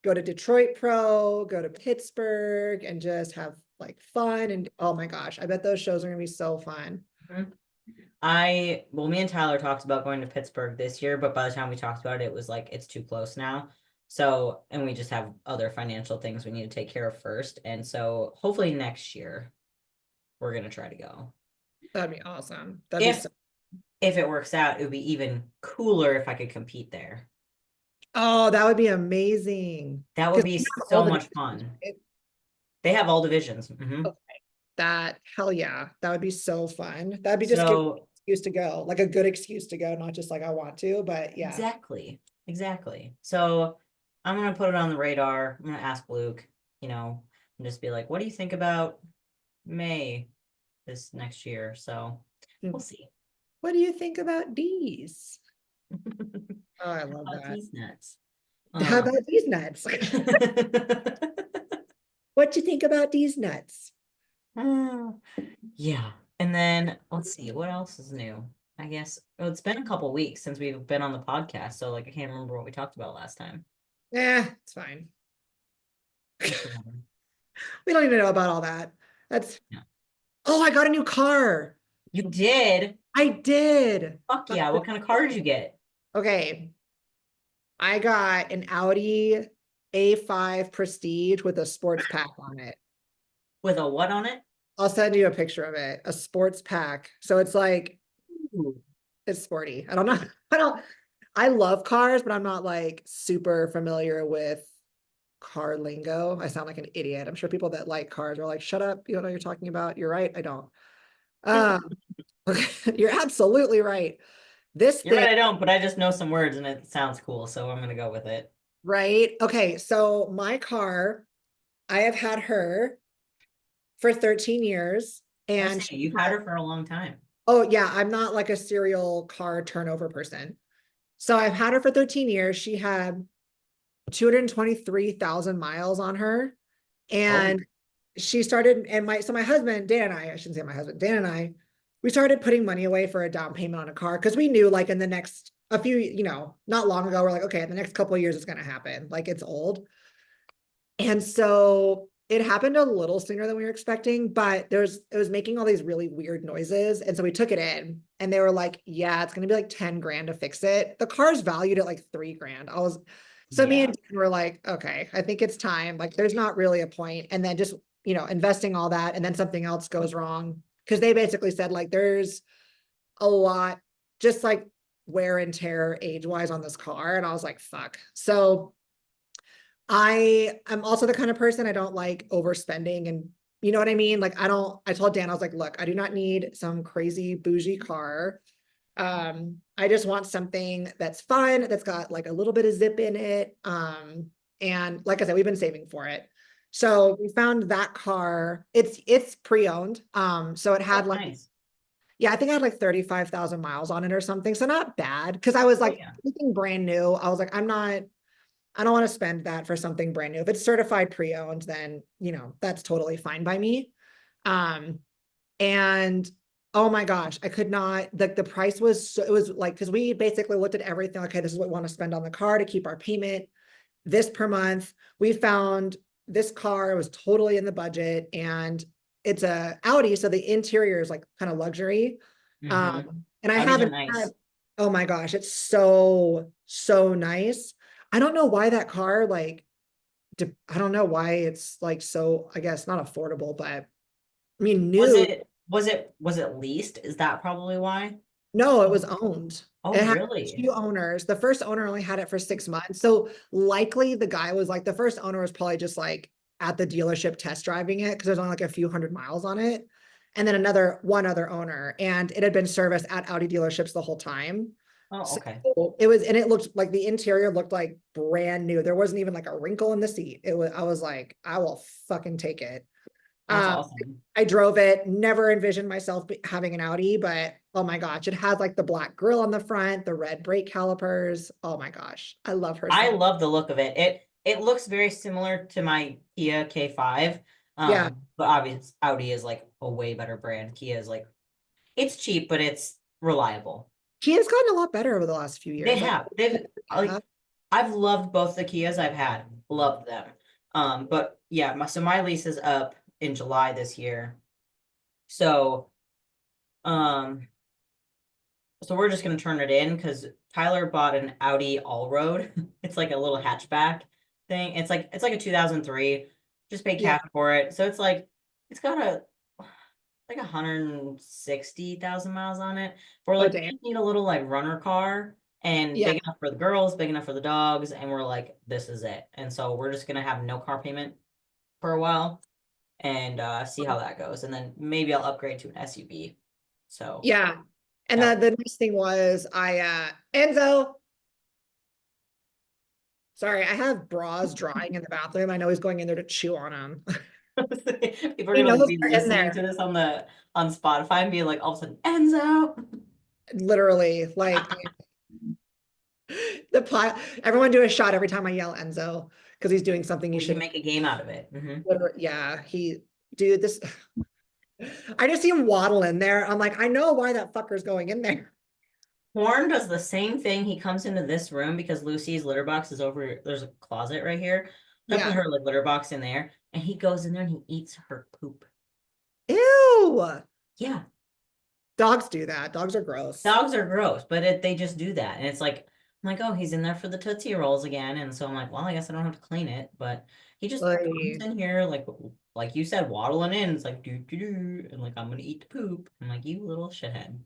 go to Detroit Pro, go to Pittsburgh, and just have like fun. And oh my gosh, I bet those shows are gonna be so fun. Me and Tyler talked about going to Pittsburgh this year, but by the time we talked about it, it was like it's too close now. So, and we just have other financial things we need to take care of first. And so hopefully next year we're gonna try to go. That'd be awesome. That'd be if it works out, it would be even cooler if I could compete there. oh, that would be amazing. That would be so much fun. They have all divisions. Okay. That hell yeah, that would be so fun. That'd be just an excuse to go, like a good excuse to go, not just like I want to, but yeah. Exactly. So I'm gonna put it on the radar. I'm gonna ask Luke, and just be like, what do you think about May this next year? So we'll see. What do you think about these? Oh, I love that. These nuts. How about these nuts? What do you think about these nuts? Yeah. And then let's see, what else is new? I guess it's been a couple weeks since we've been on the podcast, so like I can't remember what we talked about last time. Yeah, it's fine. We don't even know about all that. Oh, I got a new car. You did? I did. Fuck yeah. What kind of car did you get? Okay. I got an Audi A5 Prestige with a sports pack on it. With a what on it? I'll send you a picture of it, a sports pack. So it's like, Ooh. it's sporty. I don't know. I love cars, but I'm not like super familiar with car lingo. I sound like an idiot. I'm sure people that like cars are like, shut up, you don't know what you're talking about. You're right, I don't. Um, you're absolutely right. This You're thing, right, I don't, but I just know some words and it sounds cool, so I'm gonna go with it. right? Okay, so my car, I have had her for 13 years. I And say, you've had her for a long time. oh yeah, I'm not like a serial car turnover person. So I've had her for 13 years. She had 223,000 miles on her. And she started, and my husband, Dan and I shouldn't say my husband, Dan and I, we started putting money away for a down payment on a car because we knew like in the next, a few, not long ago, we're like, okay, in the next couple of years, it's going to happen. Like it's old. And so it happened a little sooner than we were expecting, but it was making all these really weird noises. And so we took it in and they were like, yeah, it's going to be like 10 grand to fix it. The car's valued at like 3 grand. So me and Dan were like, okay, I think it's time. Like there's not really a point. And then just, investing all that and then something else goes wrong. Cause they basically said like, there's a lot, just like wear and tear age wise on this car. And I was like, fuck. So I'm also the kind of person I don't like overspending and you know what I mean? Like I told Dan, I was like, look, I do not need some crazy bougie car. I just want something that's fun, that's got like a little bit of zip in it. And like I said, we've been saving for it. So we found that car. It's pre-owned. So it had Oh, like, nice. yeah, I think I had like 35,000 miles on it or something. So not bad. Cause I was like, Yeah. anything brand new. I was like, I don't want to spend that for something brand new. If it's certified pre-owned, then, that's totally fine by me. And oh my gosh, I could not, the price was, so it was like, cause we basically looked at everything. Okay, this is what we want to spend on the car to keep our payment this per month. We found this car was totally in the budget and it's a Audi. So the interior is like kind of luxury. And I Audis are haven't nice. had, oh my gosh, it's so, so nice. I don't know why that car, like, I don't know why it's like so, I guess not affordable, but I mean, new. Was it leased? Is that probably why? No, it was owned. Oh, It had really? 2 owners. The first owner only had it for 6 months. So likely the guy was like, the first owner was probably just like at the dealership test driving it because there's only like a few hundred miles on it. And then one other owner, and it had been serviced at Audi dealerships the whole time. Oh, So okay. it looked like the interior looked like brand new. There wasn't even like a wrinkle in the seat. I was like, I will fucking take it. That's Um, awesome. I drove it, never envisioned myself having an Audi, but oh my gosh, it has like the black grille on the front, the red brake calipers. Oh my gosh, I love her I so. love the look of it. It looks very similar to my Kia K5. Yeah, But obviously Audi is like a way better brand. Kia is like it's cheap, but it's reliable. Kia's gotten a lot better over the last few They years. Like, have. They've like I've loved both the Kias I've had. Loved them. But yeah, my lease is up in July this year. So um so we're just gonna turn it in because Tyler bought an Audi Allroad. It's like a little hatchback thing. It's like a 2003. Just paid yeah, cash for it. So it's got a like 160,000 miles on it. For oh like we damn, just need a little like runner car and yeah, big enough for the girls, big enough for the dogs, and we're like, this is it. And so we're just gonna have no car payment for a while and see how that goes. And then maybe I'll upgrade to an SUV. So yeah. And that the nice thing was Enzo, sorry, I have bras drying in the bathroom. I know he's going in there to chew on them. people are He gonna knows be they're in listening to there. this on Spotify and be like all of a sudden, Enzo. Literally, like the pot. Everyone do a shot every time I yell Enzo because he's doing something he We can shouldn't. make a game out of it. Yeah, dude, this. I just see him waddle in there. I'm like, I know why that fucker's going in there. Horn does the same thing. He comes into this room because Lucy's litter box is over. There's a closet right here. I put Yeah. her like litter box in there, and he goes in there and he eats her poop. Ew. Yeah, Dogs do that. Dogs are gross. dogs are gross, but they just do that, and it's like, I'm I'm like, oh, he's in there for the Tootsie Rolls again. And so I'm like, well, I guess I don't have to clean it, but he just comes Like, in here like you said, waddling in. It's like do do do, and like I'm gonna eat the poop. I'm like, you little shithead.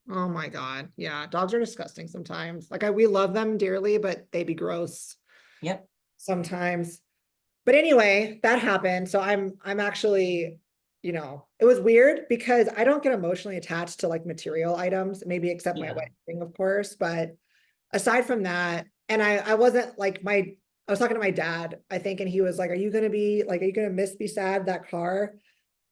oh my God. Yeah, dogs are disgusting sometimes. Like we love them dearly, but they be gross Yep. sometimes. But anyway, that happened. So I'm actually, it was weird because I don't get emotionally attached to like material items, maybe except my Yeah. wedding ring, of course. But aside from that, and I wasn't like I was talking to my dad, I think, and he was like, are you gonna be sad that car?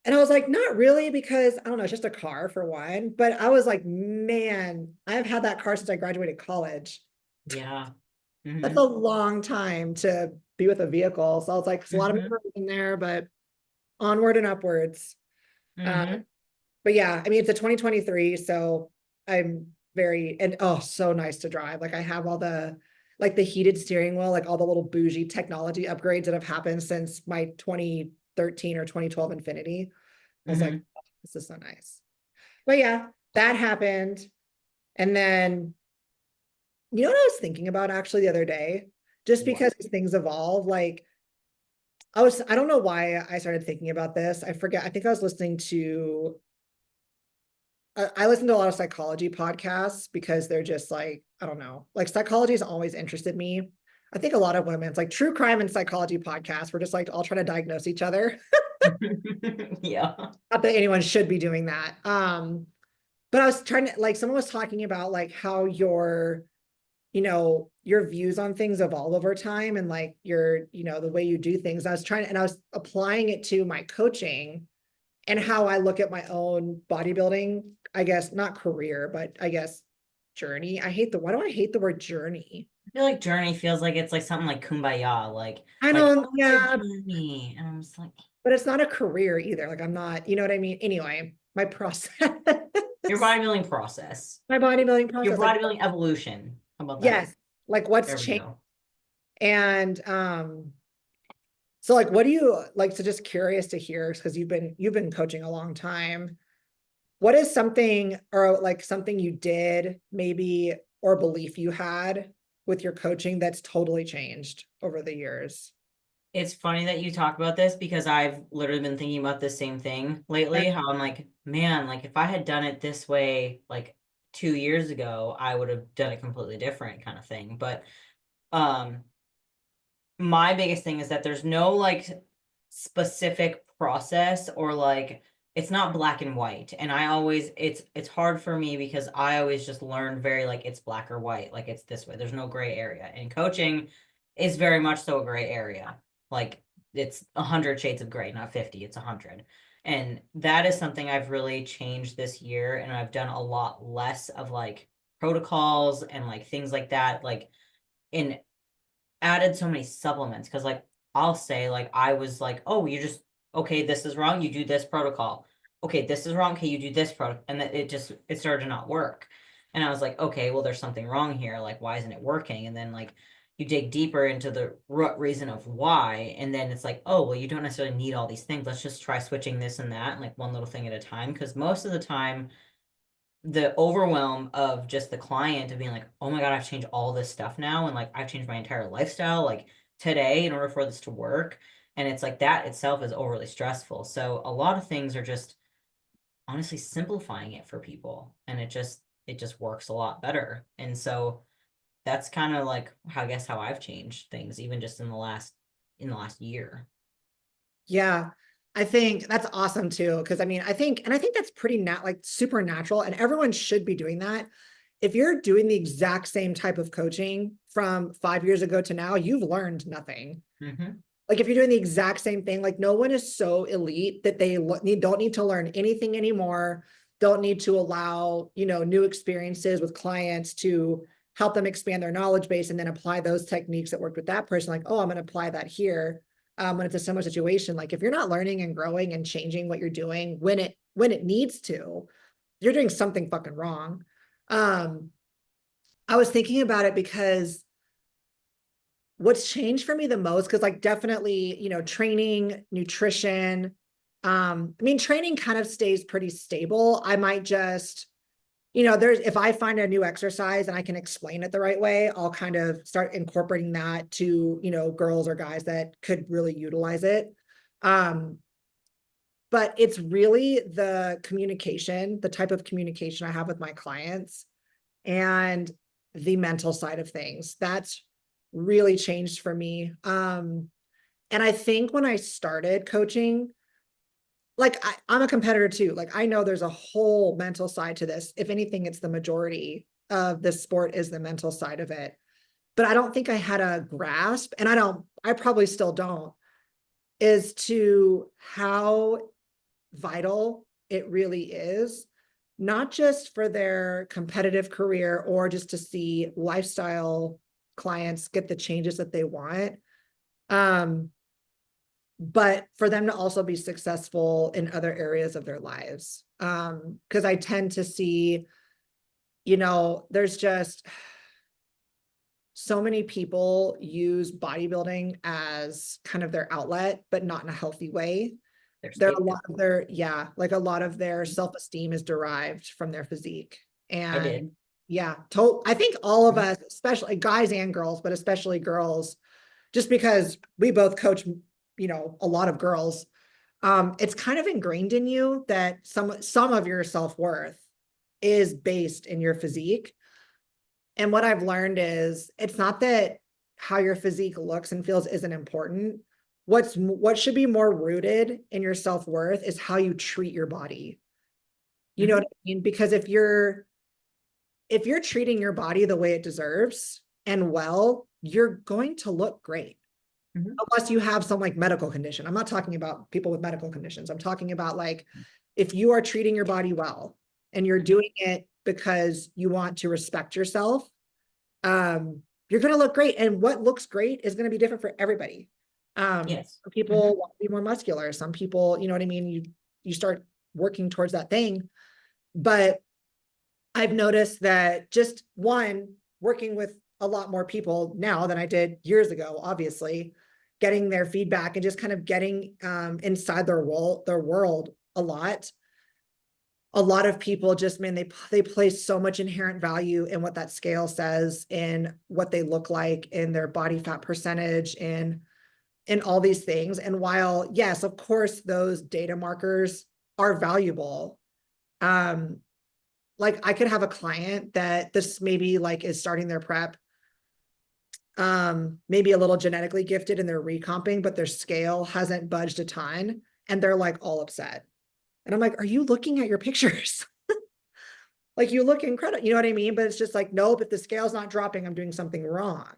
And I was like, not really, because I don't know, it's just a car for one. But I was like, man, I've had that car since I graduated college. Yeah. That's Mm-hmm. a long time to be with a vehicle. So I was like, it's a lot of Mm-hmm. memories in there, but onward and upwards. Mm-hmm. But yeah, I mean, it's a 2023, so I'm and oh, so nice to drive. Like I have all like the heated steering wheel, like all the little bougie technology upgrades that have happened since my 2013 or 2012 Infiniti. I was like, Mm-hmm. oh, this is so nice. But yeah, that happened. And then, you know what I was thinking about actually the other day? Just What? because things evolve, like I don't know why I started thinking about this. I forget. I think I was listening to I listen to a lot of psychology podcasts because they're just like, I don't know, like psychology has always interested me. I think a lot of women, it's like true crime and psychology podcasts. We're just like all trying to diagnose each other. Yeah. Not that anyone should be doing that. But I was trying to like someone was talking about like how your views on things evolve over time and like the way you do things. I was applying it to my coaching and how I look at my own bodybuilding, I guess not career, but I guess journey. Why do I hate the word journey? I feel like journey feels like it's like something like kumbaya, I like know, oh, it's your yeah, journey. And I'm just like, but it's not a career either. Like I'm not, you know what I mean? Anyway, my process, your bodybuilding process, my bodybuilding your process, like, bodybuilding evolution. How about that? yes, like what's There we changed. go. And so like what do you like so just curious to hear because you've been coaching a long time. What is something or like something you did maybe or belief you had with your coaching that's totally changed over the years? It's funny that you talk about this because I've literally been thinking about the same thing lately. How I'm like, man, like if I had done it this way, like 2 years ago, I would have done it completely different kind of thing. But um my biggest thing is that there's no like specific process or like it's not black and white. And I always it's hard for me because I always just learn very like it's black or white, like it's this way. There's no gray area. And coaching is very much so a gray area. Like it's 100 shades of gray, not 50, it's 100. And that is something I've really changed this year and I've done a lot less of like protocols and like things like that like in added so many supplements because like I'll say like I was like, oh, you just okay, this is wrong, you do this protocol. Okay, this is wrong, okay, you do this protocol, and then it started to not work. And I was like, okay, well, there's something wrong here. Like, why isn't it working? And then like you dig deeper into the root reason of why, and then it's like, oh, well, you don't necessarily need all these things. Let's just try switching this and that, and like one little thing at a time. Because most of the time, the overwhelm of just the client of being like, oh my God, I've changed all this stuff now. And like, I've changed my entire lifestyle like today in order for this to work. And it's like that itself is overly stressful. So a lot of things are just honestly simplifying it for people. And it just works a lot better. And so that's kind of like how I guess how I've changed things, even just in the last year. Yeah, I think that's awesome too. Because I think that's pretty like supernatural, and everyone should be doing that. If you're doing the exact same type of coaching from 5 years ago to now, you've learned nothing. Mm-hmm. Like if you're doing the exact same thing, like no one is so elite that they don't need to learn anything anymore, don't need to allow, new experiences with clients to help them expand their knowledge base and then apply those techniques that worked with that person. Like, oh, I'm going to apply that here. When it's a similar situation, like if you're not learning and growing and changing what you're doing when it needs to, you're doing something fucking wrong. I was thinking about it because what's changed for me the most, because like definitely, training, nutrition, training kind of stays pretty stable. I might just you know, there's, if I find a new exercise and I can explain it the right way, I'll kind of start incorporating that to, you know, girls or guys that could really utilize it. But it's really the communication, the type of communication I have with my clients and the mental side of things. That's really changed for me. And I think when I started coaching, like I'm a competitor too. Like I know there's a whole mental side to this. If anything, it's the majority of the sport is the mental side of it. But I don't think I had a grasp, and I probably still don't, is to how vital it really is, not just for their competitive career or just to see lifestyle clients get the changes that they want. But for them to also be successful in other areas of their lives. Because I tend to see, you know, there's just so many people use bodybuilding as kind of their outlet, but not in a healthy way. There are a lot of their, yeah, like a lot of their self-esteem is derived from their physique. I And did. yeah, I think all of us, especially guys and girls, but especially girls, just because we both coach, you know, a lot of girls, it's kind of ingrained in you that some of your self-worth is based in your physique. And what I've learned is it's not that how your physique looks and feels isn't important. What should be more rooted in your self-worth is how you treat your body. You know what I mean? Because if you're treating your body the way it deserves and well, you're going to look great. Unless you have some like medical condition. I'm not talking about people with medical conditions. I'm talking about like, if you are treating your body well and you're doing it because you want to respect yourself, you're going to look great. And what looks great is going to be different for everybody. Yes. Some people want to be more muscular. Some people, you know what I mean? You start working towards that thing. But I've noticed that just one, working with a lot more people now than I did years ago, obviously, getting their feedback and just kind of getting inside their world a lot. A lot of people just, man, they place so much inherent value in what that scale says, in what they look like, in their body fat percentage, in all these things. And while, yes, of course, those data markers are valuable, like I could have a client that this maybe like is starting their prep, maybe a little genetically gifted and they're recomping, but their scale hasn't budged a ton and they're like all upset. And I'm like, are you looking at your pictures? Like you look incredible, you know what I mean? But it's just like, nope, if the scale's not dropping, I'm doing something wrong.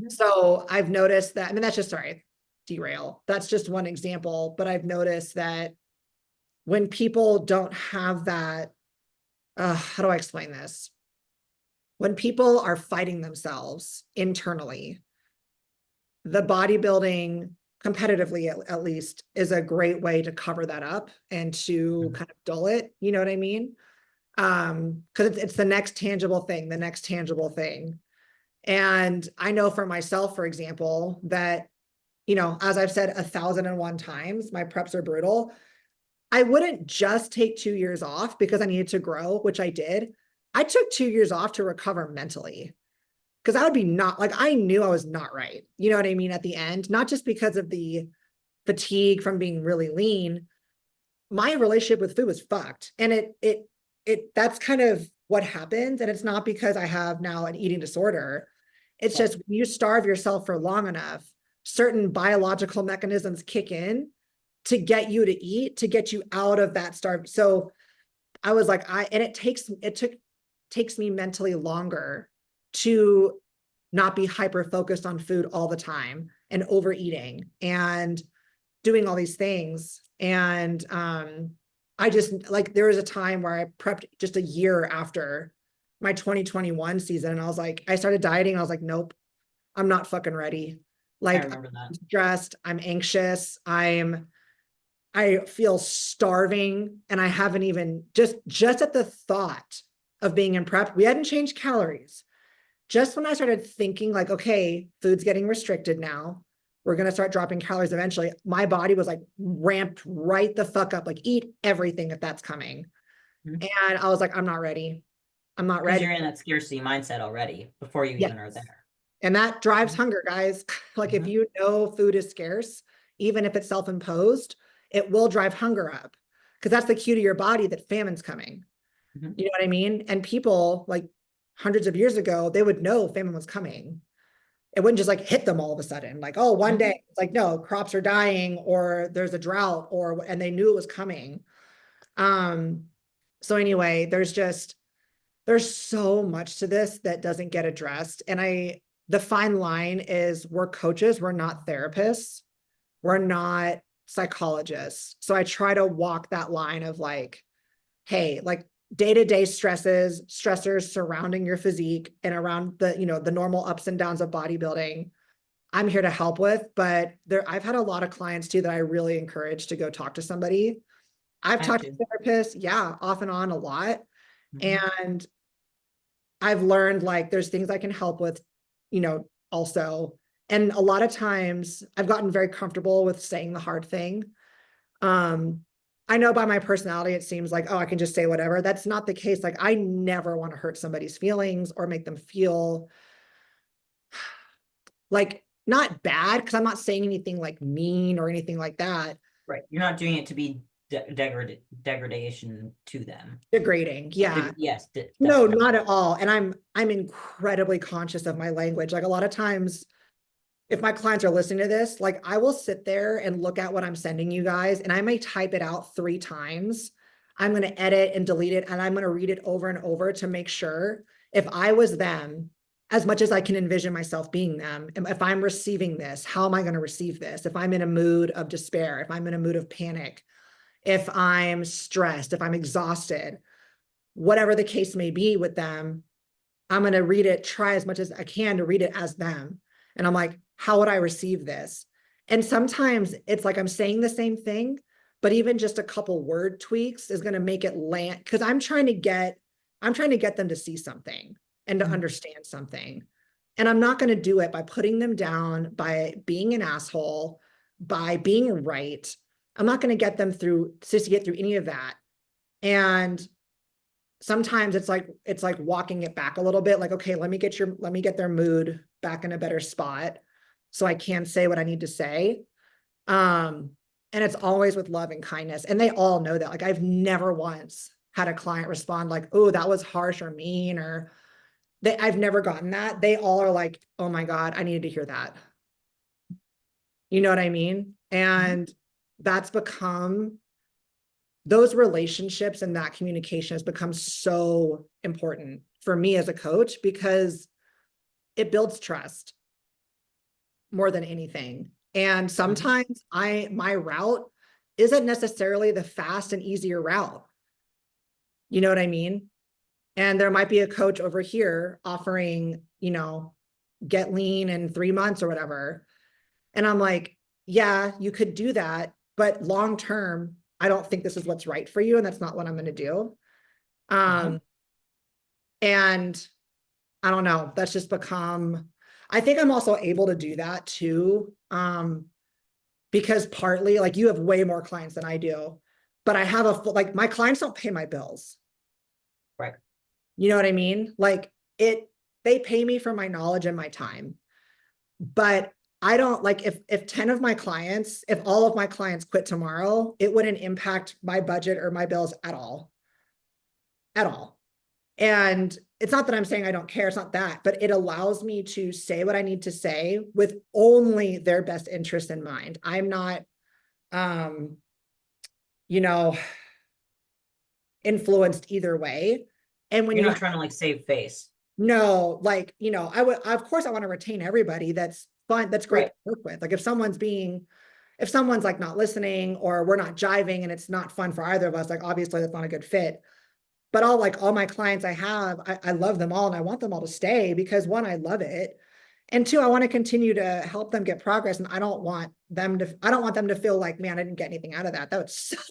So I've noticed that, I mean, that's just, sorry, derail. That's just one example, but I've noticed that when people don't have that, how do I explain this? When people are fighting themselves internally, the bodybuilding competitively, at least, is a great way to cover that up and to kind of dull it. You know what I mean? Because it's the next tangible thing. And I know for myself, for example, that, you know, as I've said 1,001 times, my preps are brutal. I wouldn't just take 2 years off because I needed to grow, which I did. I took 2 years off to recover mentally because I would be not like, I knew I was not right. You know what I mean? At the end, not just because of the fatigue from being really lean, my relationship with food was fucked. And that's kind of what happened. And it's not because I have now an eating disorder. It's just when you starve yourself for long enough, certain biological mechanisms kick in to get you to eat, to get you out of that starve. So I was like, and it takes me mentally longer to not be hyper focused on food all the time and overeating and doing all these things. And I just like, there was a time where I prepped just a year after my 2021 season. And I was like, I started dieting. I was like, nope, I'm not fucking ready. Like, I remember that. I'm stressed, I'm anxious, I feel starving, and I haven't even just at the thought of being in prep, we hadn't changed calories. Just when I started thinking like, okay, food's getting restricted now, we're going to start dropping calories eventually, my body was like ramped right the fuck up, like eat everything if that's coming. Mhm. And I was like, I'm not ready. I'm not Because ready. you're in that scarcity mindset already before you even are Yes. there. And that drives Mhm. hunger, guys. Like if Mhm. you know food is scarce, even if it's self-imposed, it will drive hunger up. Because that's the cue to your body that famine's coming. Mhm. You know what I mean? And people like hundreds of years ago, they would know famine was coming. It wouldn't just like hit them all of a sudden, like, oh, one Mhm. day. It's like, no, crops are dying or there's a drought and they knew it was coming. Um, so anyway, there's so much to this that doesn't get addressed. And the fine line is we're coaches, we're not therapists, we're not psychologists. So I try to walk that line of like, hey, like day-to-day stressors surrounding your physique and around the normal ups and downs of bodybuilding, I'm here to help with. But I've had a lot of clients too that I really encourage to go talk to somebody. I've I have talked to to. therapists, yeah, off and on a lot. Mhm. And I've learned like there's things I can help with, also. And a lot of times I've gotten very comfortable with saying the hard thing. Um, I know by my personality, it seems like, oh, I can just say whatever. That's not the case. Like, I never want to hurt somebody's feelings or make them feel like not bad, because I'm not saying anything like mean or anything like that. Right. You're not doing it to be degradation to them. Degrading. Yeah. Yes, that's No, right. not at all. And I'm incredibly conscious of my language. Like a lot of times, if my clients are listening to this, like I will sit there and look at what I'm sending you guys, and I may type it out 3 times. I'm going to edit and delete it, and I'm going to read it over and over to make sure if I was them, as much as I can envision myself being them, and if I'm receiving this, how am I going to receive this? If I'm in a mood of despair, if I'm in a mood of panic, if I'm stressed, if I'm exhausted, whatever the case may be with them, I'm going to read it, try as much as I can to read it as them. And I'm like, how would I receive this? And sometimes it's like I'm saying the same thing, but even just a couple word tweaks is going to make it land, because I'm trying to get them to see something and to Mhm. understand something. And I'm not going to do it by putting them down, by being an asshole, by being right. I'm not going to get them to get through any of that. And sometimes it's like walking it back a little bit, like, okay, let me get their mood back in a better spot so I can say what I need to say. And it's always with love and kindness, and they all know that. Like, I've never once had a client respond like, oh, that was harsh or mean, or I've never gotten that. They all are like, oh my God, I needed to hear that. You know what I mean? And that's become those relationships and that communication has become so important for me as a coach, because it builds trust more than anything. And sometimes my route isn't necessarily the fast and easier route. You know what I mean? And there might be a coach over here offering, get lean in 3 months or whatever. And I'm like, yeah, you could do that, but long term, I don't think this is what's right for you, and that's not what I'm going to do. Mhm. And I don't know, that's just become, I think I'm also able to do that too. Because partly, like, you have way more clients than I do, but I have like, my clients don't pay my bills. Right. You know what I mean? Like, they pay me for my knowledge and my time, but I don't, like, if 10 of my clients, if all of my clients quit tomorrow, it wouldn't impact my budget or my bills at all. At all. And it's not that I'm saying I don't care, it's not that, but it allows me to say what I need to say with only their best interest in mind. I'm not, um, you know, influenced either way. And when You're you not trying to like save face. know, like, of course I want to retain everybody. That's fun. That's great Right. to work with. Like, if someone's like not listening, or we're not jiving and it's not fun for either of us, like, obviously that's not a good fit. But all my clients I have, I love them all, and I want them all to stay, because 1, I love it. And 2, I want to continue to help them get progress. And I don't want them to feel like, man, I didn't get anything out of that. That would suck.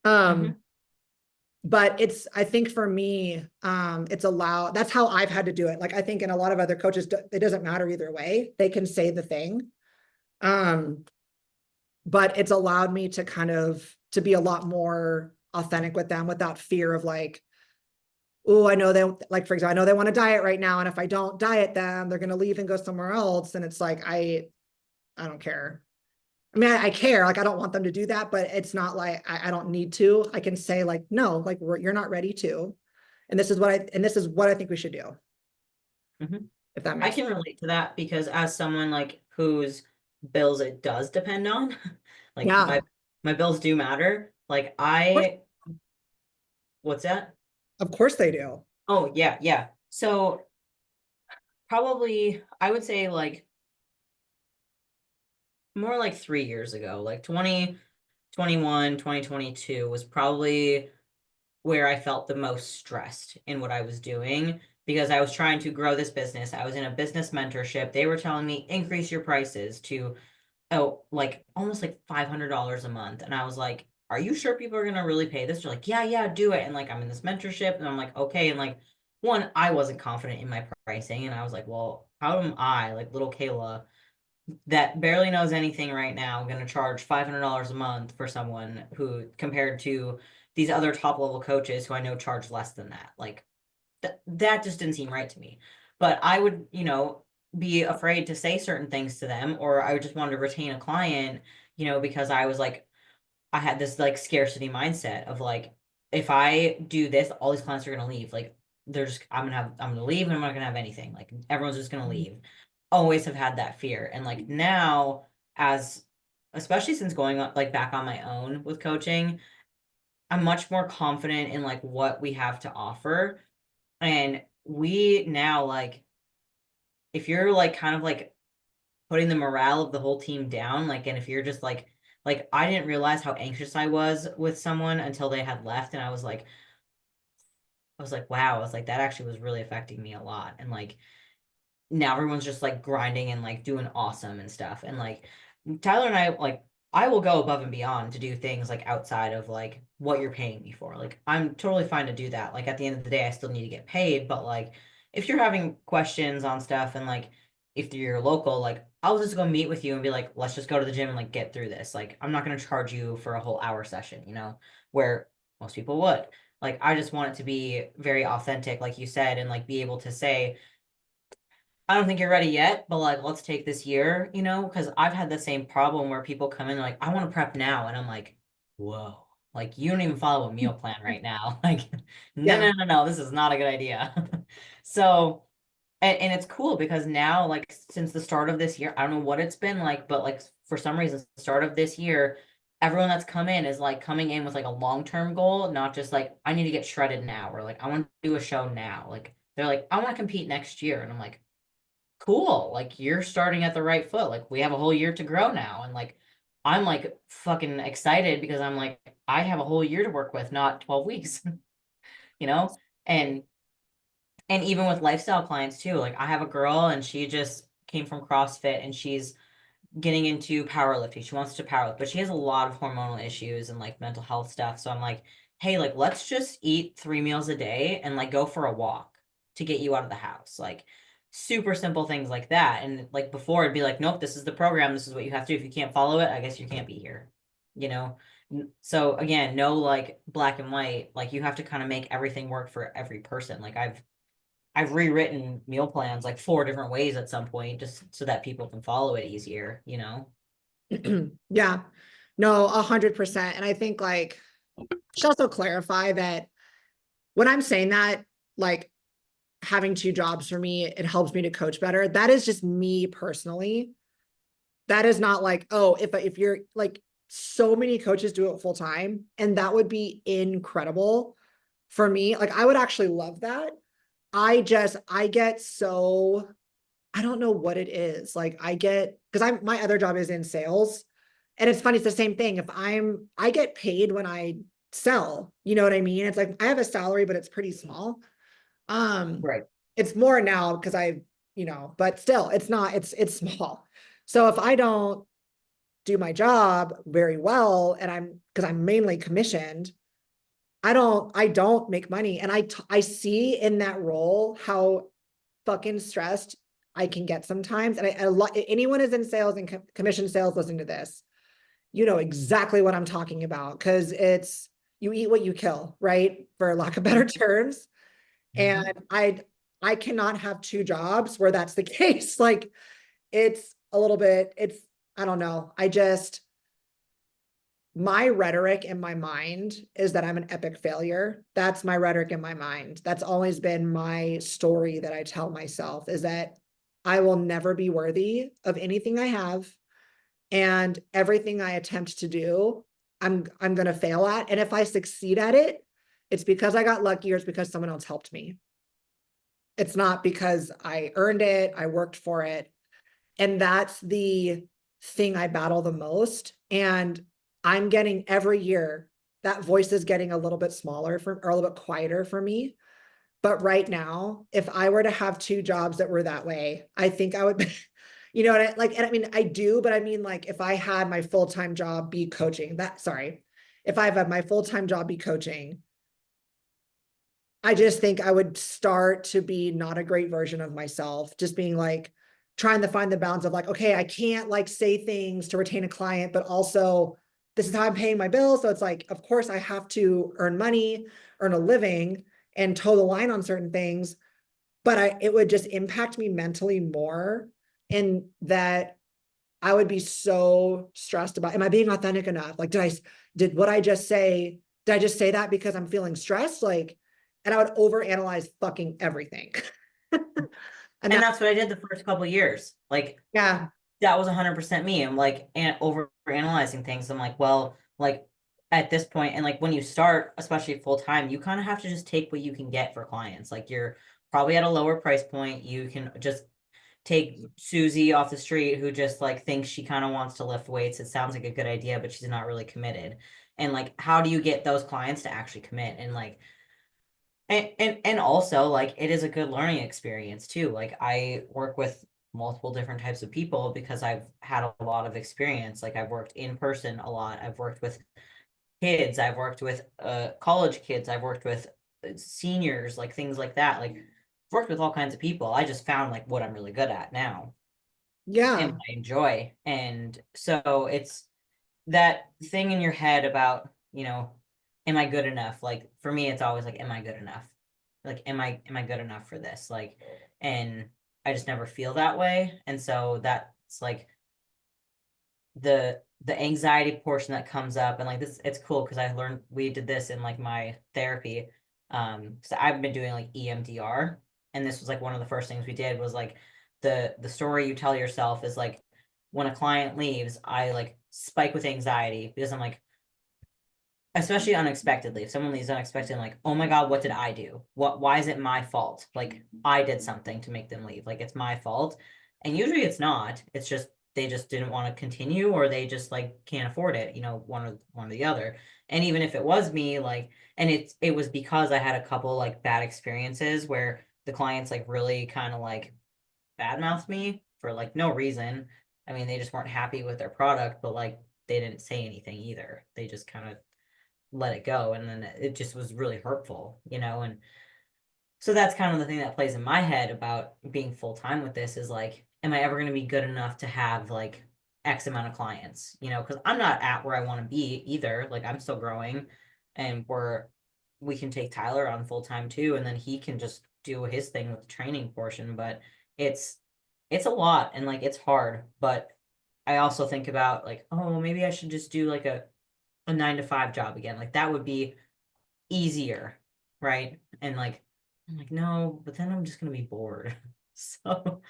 Mhm. But I think for me, that's how I've had to do it. Like, I think in a lot of other coaches, it doesn't matter either way. They can say the thing. But it's allowed me to to be a lot more authentic with them without fear of like, oh, I know they, like, for example, I know they want to diet right now. And if I don't diet them, they're going to leave and go somewhere else. And it's like, I don't care. I mean, I care, like, I don't want them to do that, but it's not like, I don't need to. I can say like, no, like, you're not ready to. And this is what I think we should do. Mhm. If that I makes can relate to that because as someone like whose bills it does depend on, like Yeah, my bills do matter. Like what's that? of course they do. Oh yeah, yeah. So probably I would say like more like 3 years ago, like 2021, 2022 was probably where I felt the most stressed in what I was doing because I was trying to grow this business. I was in a business mentorship. They were telling me increase your prices to like almost like $500 a month. And I was like, are you sure people are gonna really pay this? They're like, yeah, yeah, do it. And like I'm in this mentorship and I'm like, okay. And like one, I wasn't confident in my pricing. And I was like, well, how am I, like little Kayla, that barely knows anything right now, going to charge $500 a month for someone who, compared to these other top level coaches who I know charge less than that? Like that just didn't seem right to me. But I would, be afraid to say certain things to them, or I would just want to retain a client, because I was like, I had this like scarcity mindset of like, if I do this, all these clients are gonna leave. Like I'm gonna leave and I'm not gonna have anything. Like everyone's just gonna leave. Always have had that fear. And like now, as especially since going on like back on my own with coaching, I'm much more confident in like what we have to offer. And we now like, if you're like kind of like putting the morale of the whole team down, like, and if you're just like I didn't realize how anxious I was with someone until they had left, and I was like, wow, I was like, that actually was really affecting me a lot. And like now everyone's just like grinding and like doing awesome and stuff. And like Tyler and I, like, I will go above and beyond to do things like outside of like what you're paying me for. Like I'm totally fine to do that. Like at the end of the day, I still need to get paid, but like if you're having questions on stuff and like if you're local, like I'll just go meet with you and be like, let's just go to the gym and like get through this. Like I'm not going to charge you for a whole hour session, where most people would. Like I just want it to be very authentic, like you said, and like be able to say, I don't think you're ready yet, but like let's take this year, because I've had the same problem where people come in like, I want to prep now, and I'm like, whoa, like you don't even follow a meal plan right now. Like, no, Yeah. no, no, no, this is not a good idea. So, and it's cool because now, like since the start of this year, I don't know what it's been like, but like for some reason, the start of this year, everyone that's come in is like coming in with like a long-term goal, not just like I need to get shredded now, or like I want to do a show now. Like they're like, I want to compete next year, and I'm like, cool, like you're starting at the right foot. Like we have a whole year to grow now. And like I'm like fucking excited because I'm like, I have a whole year to work with, not 12 weeks, you know? And even with lifestyle clients too, like I have a girl and she just came from CrossFit and she's getting into powerlifting. She wants to powerlift, but she has a lot of hormonal issues and like mental health stuff. So I'm like, hey, like let's just eat 3 meals a day and like go for a walk to get you out of the house. Like super simple things like that. And like before it'd be like, nope, this is the program. This is what you have to do. If you can't follow it, I guess you can't be here, you know? So again, no like black and white, like you have to kind of make everything work for every person. Like I've rewritten meal plans like 4 different ways at some point just so that people can follow it easier. Yeah, no, 100%. And I think like, should also clarify that when I'm saying that, like having 2 jobs for me, it helps me to coach better. That is just me personally. That is not like, oh, if you're like, so many coaches do it full time, and that would be incredible for me. Like I would actually love that. I get so, I don't know what it is. Like because my other job is in sales. And it's funny, it's the same thing. I get paid when I sell, you know what I mean? It's like I have a salary, but it's pretty small. Right. It's more now because but still it's not, it's small. So if I don't do my job very well, and because I'm mainly commissioned, I don't make money. And I see in that role how fucking stressed I can get sometimes. And a lot, anyone is in sales and commission sales listening to this, you know exactly what I'm talking about. Cause you eat what you kill, right? For lack of better terms. Mhm. And I cannot have two jobs where that's the case. Like it's a little bit, I don't know. My rhetoric in my mind is that I'm an epic failure. That's my rhetoric in my mind. That's always been my story that I tell myself, is that I will never be worthy of anything I have, and everything I attempt to do, I'm going to fail at. And if I succeed at it, it's because I got lucky, or it's because someone else helped me. It's not because I earned it, I worked for it. And that's the thing I battle the most. And I'm getting, every year, that voice is getting a little bit smaller or a little bit quieter for me. But right now, if I were to have two jobs that were that way, I think I would, you know, and I mean, I do, but I mean, like, if I had my full-time job be coaching, if I have my full-time job be coaching, I just think I would start to be not a great version of myself, just being like, trying to find the balance of like, okay, I can't like say things to retain a client, but also this is how I'm paying my bills. So it's like, of course I have to earn money, earn a living, and toe the line on certain things. But it would just impact me mentally more, in that I would be so stressed about, am I being authentic enough? Like, did what I just say, did I just say that because I'm feeling stressed? Like, and I would overanalyze fucking everything. And And that, that's what I did the first couple years. Like yeah, that was 100% me. I'm like over analyzing things. I'm like, well, like at this point, and like when you start, especially full time, you kind of have to just take what you can get for clients. Like you're probably at a lower price point. You can just take Susie off the street who just like thinks she kind of wants to lift weights. It sounds like a good idea, but she's not really committed. And like, how do you get those clients to actually commit? And like, and also like it is a good learning experience too. Like I work with multiple different types of people because I've had a lot of experience. Like I've worked in person a lot. I've worked with kids. I've worked with college kids. I've worked with seniors, like things like that. Like I've worked with all kinds of people. I just found like what I'm really good at now and yeah, what I enjoy. And so it's that thing in your head about, am I good enough? Like for me, it's always like, am I good enough? Like, am I good enough for this? Like, and I just never feel that way. And so that's like the anxiety portion that comes up. And like this, it's cool because I learned we did this in like my therapy. So I've been doing like EMDR, and this was like one of the first things we did was like the story you tell yourself is like when a client leaves, I like spike with anxiety because I'm like, especially unexpectedly, if someone leaves unexpectedly, I'm like, oh my god, what did I do? Why is it my fault? Like I did something to make them leave, like it's my fault. And usually it's not, it's just they just didn't want to continue, or they just like can't afford it, one or the other. And even if it was me, like, and it was because I had a couple like bad experiences where the clients like really kind of like badmouthed me for like no reason. I mean, they just weren't happy with their product, but like they didn't say anything either. They just kind of let it go, and then it just was really hurtful. And so that's kind of the thing that plays in my head about being full-time with this is like, am I ever going to be good enough to have like X amount of clients, because I'm not at where I want to be either. Like I'm still growing, and we can take Tyler on full-time too, and then he can just do his thing with the training portion. But it's it's a lot, and like it's hard. But I also think about like, oh, maybe I should just do like a 9 to 5 job again. Like that would be easier, right? And like I'm like, no, but then I'm just gonna be bored. So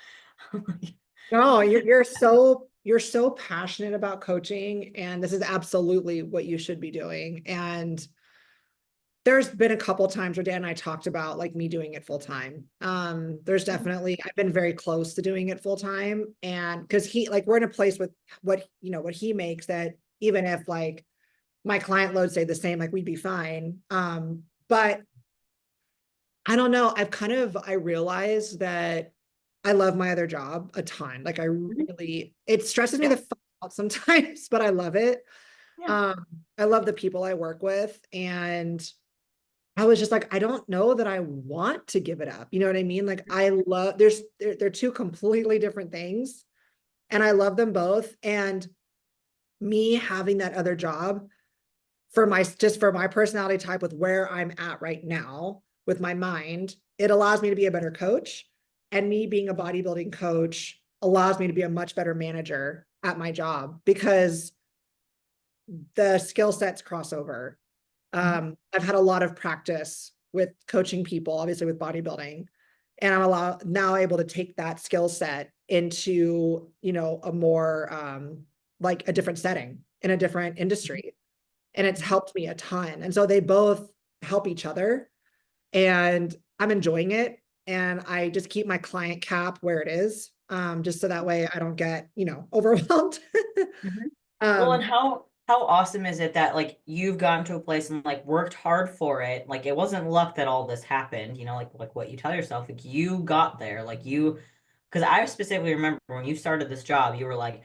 I'm like, no, you're so passionate about coaching, and this is absolutely what you should be doing. And there's been a couple times where Dan and I talked about like me doing it full time. There's definitely, I've been very close to doing it full time, and because we're in a place with what he makes, that even if like my client load stayed the same, like we'd be fine. But I don't know. I realized that I love my other job a ton. Like it stresses me yeah, the fuck out sometimes, but I love it. yeah. Um, I love the people I work with, and I was just like, I don't know that I want to give it up. You know what I mean? Like they're two completely different things, and I love them both. And me having that other job just for my personality type with where I'm at right now with my mind, it allows me to be a better coach. And me being a bodybuilding coach allows me to be a much better manager at my job because the skill sets cross over. I've had a lot of practice with coaching people, obviously with bodybuilding, and I'm now able to take that skill set into, you know, a more like a different setting in a different industry. And it's helped me a ton. And so they both help each other, and I'm enjoying it. And I just keep my client cap where it is, just so that way I don't get, you know, overwhelmed. Well, and Um, how awesome is it that like you've gotten to a place and like worked hard for it? Like it wasn't luck that all this happened, you know, like what you tell yourself, like you got there, like you, because I specifically remember when you started this job, you were like,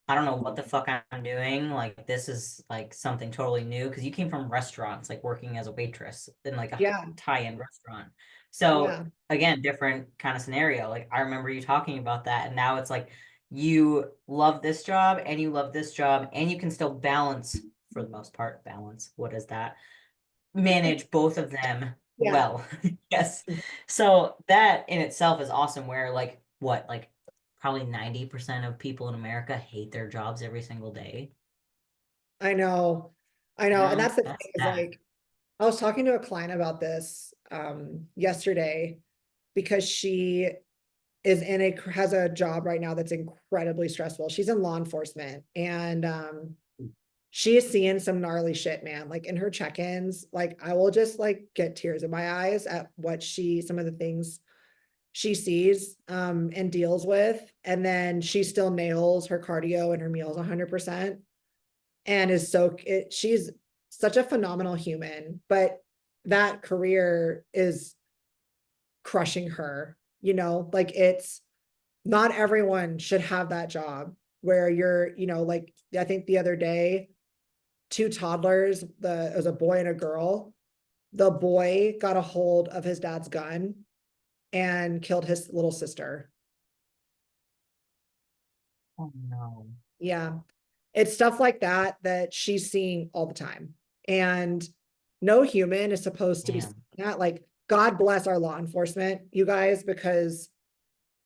I don't know what the fuck I'm doing. Like this is like something totally new because you came from restaurants, like working as a waitress in like a yeah, Thai-end restaurant. So yeah. again, different kind of scenario. Like I remember you talking about that, and now it's like you love this job and you love this job, and you can still balance, for the most part, balance. What is that? Manage both of them Yeah. well. Yes. So that in itself is awesome where like what, like probably 90% of people in America hate their jobs every single day. I know. I You know. And know, that's the that's thing is sad. like, I was talking to a client about this yesterday because she has a job right now that's incredibly stressful. She's in law enforcement, and she is seeing some gnarly shit, man. Like in her check-ins, like I will just like get tears in my eyes at some of the things she sees and deals with. And then she still nails her cardio and her meals 100%, and she's such a phenomenal human, but that career is crushing her, you know, like it's not everyone should have that job where you're, you know, like I think the other day, two toddlers, it was a boy and a girl. The boy got a hold of his dad's gun and killed his little sister. Oh no. Yeah. It's stuff like that that she's seeing all the time. And no human is supposed to be Damn. that. Like, God bless our law enforcement, you guys, because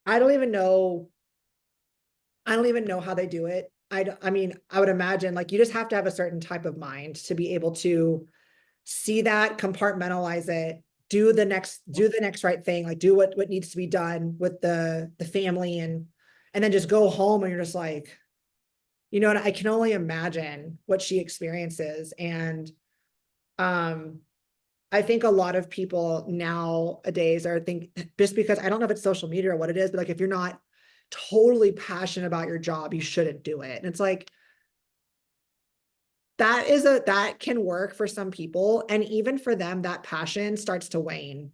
I don't even know. I don't even know how they do it. I mean, I would imagine like you just have to have a certain type of mind to be able to see that, compartmentalize it, do the next right thing, like do what needs to be done with the family, and then just go home and you're just like, you know what, I can only imagine what she experiences. And um I think a lot of people nowadays just because I don't know if it's social media or what it is, but like if you're not totally passionate about your job, you shouldn't do it. And it's like that can work for some people, and even for them that passion starts to wane.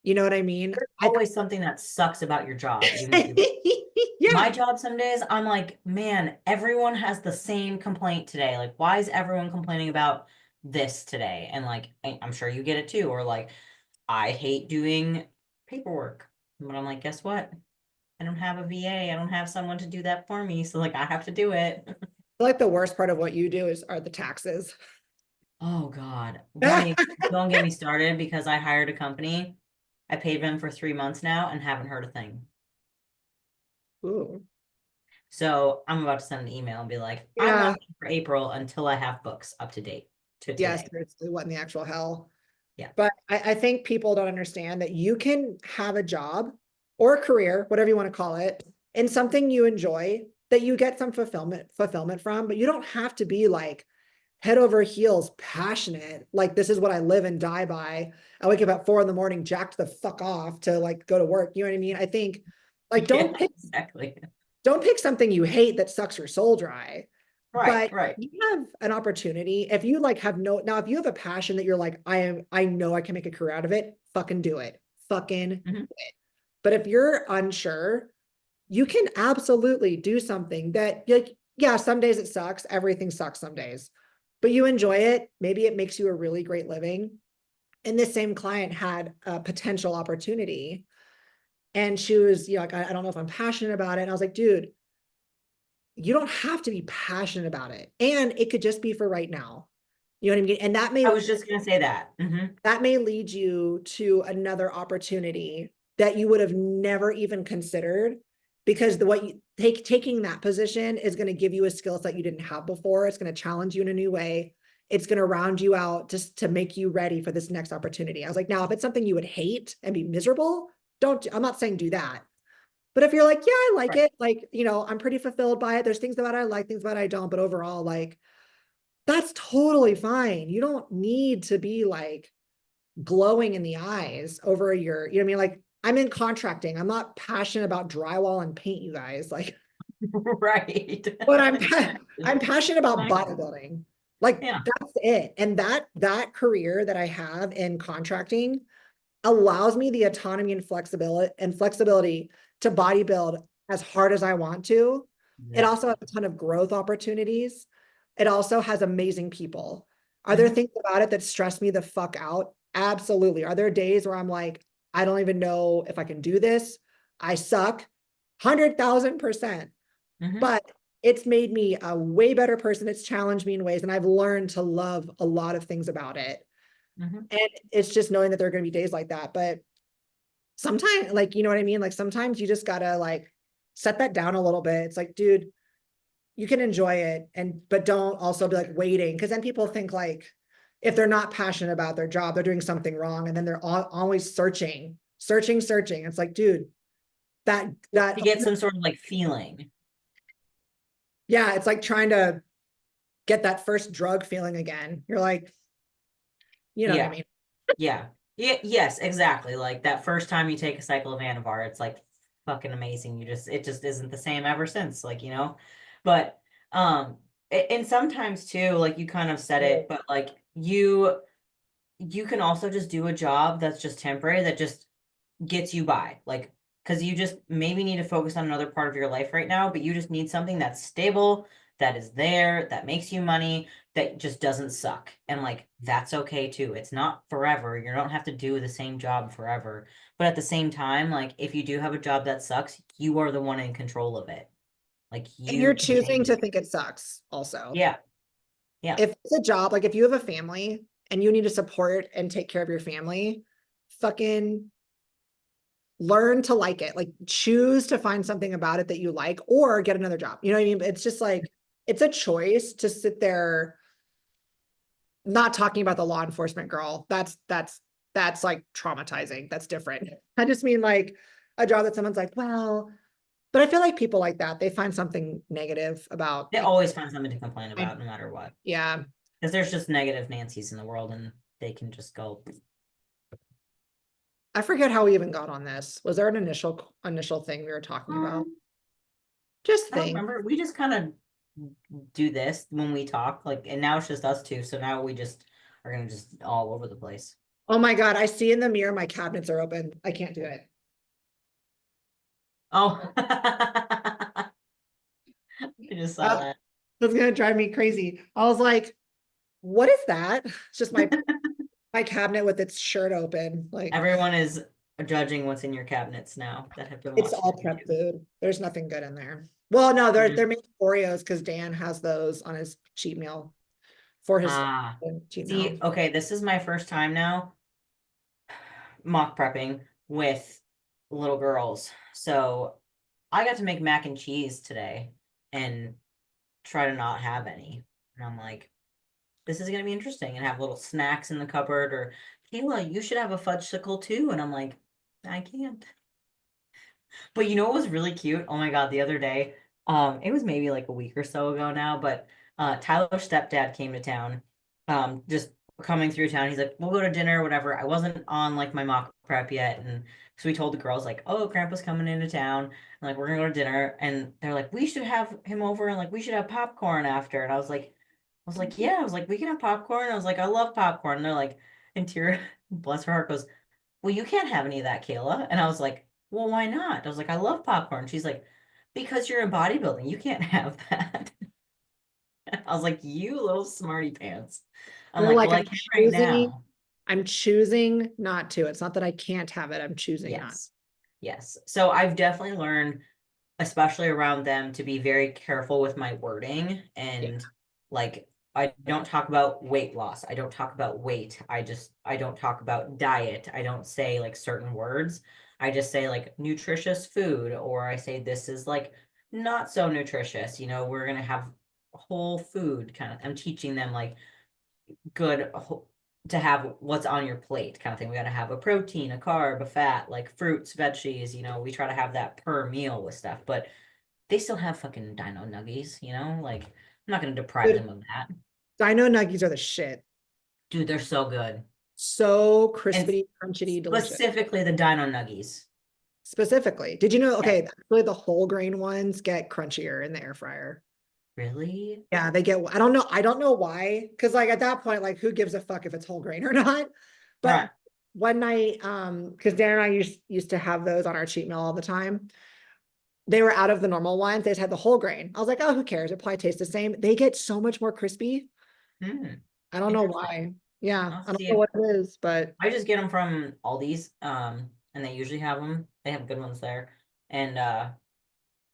You know what I mean? There's always something that sucks about your job, even if you Yeah. my job some days, I'm like, man, everyone has the same complaint today. Like, why is everyone complaining about this today? And like, I'm sure you get it too. Or like, I hate doing paperwork. But I'm like, guess what? I don't have a VA. I don't have someone to do that for me. So like, I have to do it. Like the worst part of what you do are the taxes. Oh God. Don't get me started because I hired a company. I paid them for 3 months now and haven't heard a thing. Ooh. So I'm about to send an email and be like, I'm Yeah. not paying for April until I have books up to date to Yes, today. seriously, what in the actual hell? Yeah. But I think people don't understand that you can have a job or a career, whatever you want to call it, in something you enjoy that you get some fulfillment from, but you don't have to be like head over heels passionate. Like this is what I live and die by. I wake up at 4 a.m, jacked the fuck off to like go to work. You know what I mean? I think like Yeah, exactly. don't pick something you hate that sucks your soul dry. Right, But right. you have an opportunity. If you like have no, now if you have a passion that you're like, I know I can make a career out of it, fucking do it. Fucking do Mhm. it. But if you're unsure, you can absolutely do something that like, yeah, some days it sucks. Everything sucks some days, but you enjoy it. Maybe it makes you a really great living. And this same client had a potential opportunity, and she was, you know, like, I don't know if I'm passionate about it. And I was like, dude, you don't have to be passionate about it. And it could just be for right now. You know what I mean? And I was just gonna say that. that may lead you to another opportunity that you would have never even considered, because what you taking that position is going to give you a skill set you didn't have before. It's going to challenge you in a new way. It's going to round you out just to make you ready for this next opportunity. I was like, now, if it's something you would hate and be miserable, I'm not saying do that. But if you're like, yeah, I like Right. it, like, you know, I'm pretty fulfilled by it. There's things about it I like, things about it I don't, but overall, like, that's totally fine. You don't need to be like glowing in the eyes over your, you know what I mean? Like, I'm in contracting. I'm not passionate about drywall and paint, you guys. Like, Right. but I'm passionate about Exactly. bodybuilding. Like, Yeah. that's it. And that career that I have in contracting allows me the autonomy and flexibility to bodybuild as hard as I want to. It also has Exactly. a ton of growth opportunities. It also has amazing people. Are there Mhm. things about it that stress me the fuck out? Absolutely. Are there days where I'm like, I don't even know if I can do this? I suck. 100,000%. Mhm. But it's made me a way better person. It's challenged me in ways, and I've learned to love a lot of things about it. Mhm. And it's just knowing that there are going to be days like that. But sometimes, like, you know what I mean? Like, sometimes you just gotta like set that down a little bit. It's like, dude, you can enjoy it, but don't also be like waiting, because then people think like if they're not passionate about their job, they're doing something wrong, and then they're always searching. It's like, dude, that To get some sort of like feeling. yeah, it's like trying to get that first drug feeling again. You're like, you know what I Yeah. mean? Yeah. Yeah. Yes, exactly. Like that first time you take a cycle of Anavar, it's like fucking amazing. It just isn't the same ever since, like, you know. But and sometimes too, like you kind of said it, but like you can also just do a job that's just temporary, that just gets you by. Like, because you just maybe need to focus on another part of your life right now, but you just need something that's stable, that is there, that makes you money, that just doesn't suck. And like, that's okay too. It's not forever. You don't have to do the same job forever. But at the same time, like, if you do have a job that sucks, you are the one in control of it. Like, And you you're can choosing change to it. think it sucks also. Yeah. Yeah. If it's a job, like if you have a family and you need to support and take care of your family, fucking learn to like it. Like, choose to find something about it that you like, or get another job. You know what I mean? It's just like, it's a choice to sit there, not talking about the law enforcement girl. That's like traumatizing. That's different. I just mean like a job that someone's like, well, but I feel like people like that, they find something negative about, They always find something to complain I- about no matter what. yeah. Because there's just negative Nancy's in the world and they can just go. I forget how we even got on this. Was there an initial thing we were talking about? Just I don't think. remember. We just kind of do this when we talk, like, and now it's just us two. So now we just are gonna just all over the place. Oh my God, I see in the mirror my cabinets are open. I can't do it. Oh, I just saw that. That's gonna drive me crazy. I was like, what is that? It's just my cabinet with its shirt open. Like, Everyone is judging what's in your cabinets now that have been it's watching all the prep YouTube. food. There's nothing good in there. Well, no, they're Mhm. they're making Oreos because Dan has those on his cheat meal for his Ah, cheat see, meal. okay, this is my first time now mock prepping with little girls. So I got to make mac and cheese today and try to not have any. And I'm like, this is gonna be interesting, and have little snacks in the cupboard, or Kayla, you should have a fudgesicle too. And I'm like, I can't. But you know what was really cute? Oh my God, the other day, it was maybe like a week or so ago now, but Tyler's stepdad came to town, just coming through town. He's like, we'll go to dinner, whatever. I wasn't on like my mock prep yet, and so we told the girls like, oh, Grandpa's coming into town, and like we're gonna go to dinner, and they're like, we should have him over, and like we should have popcorn after, and I was like, yeah, I was like, we can have popcorn. I was like, I love popcorn. And they're like, and Tyra, bless her heart, goes, well, you can't have any of that, Kayla. And I was like, well, why not? I was like, I love popcorn. She's like, because you're in bodybuilding, you can't have that. I was like, you little smarty pants. I'm They're like, like, well, I can right now. I'm choosing not to. It's not that I can't have it. I'm choosing not. Yes. Yes. So I've definitely learned, especially around them, to be very careful with my wording Yeah. and like I don't talk about weight loss. I don't talk about weight. I don't talk about diet. I don't say like certain words. I just say like nutritious food, or I say this is like not so nutritious. You know, we're gonna have whole food kind of. I'm teaching them like good to have what's on your plate kind of thing. We got to have a protein, a carb, a fat, like fruits, veggies. You know, we try to have that per meal with stuff, but they still have fucking dino nuggies. You know, like I'm not gonna deprive Dude, them of that. Dino Nuggies are the shit. Dude, they're so good. So And crispy, crunchy, delicious. specifically the Dino Nuggies. Specifically, did you know? Yeah. Okay, actually, the whole grain ones get crunchier in the air fryer. Really? Yeah, they get. I don't know why. Because like at that point, like who gives a fuck if it's whole grain or not? But Right. one night, because Dan and I used to have those on our cheat meal all the time. They were out of the normal ones. They just had the whole grain. I was like, oh, who cares? It probably tastes the same. They get so much more crispy. Hmm. I don't know Interesting. why. Yeah, I'll I don't see know if what it is, but I just get them from Aldi's. And they usually have them. They have good ones there. And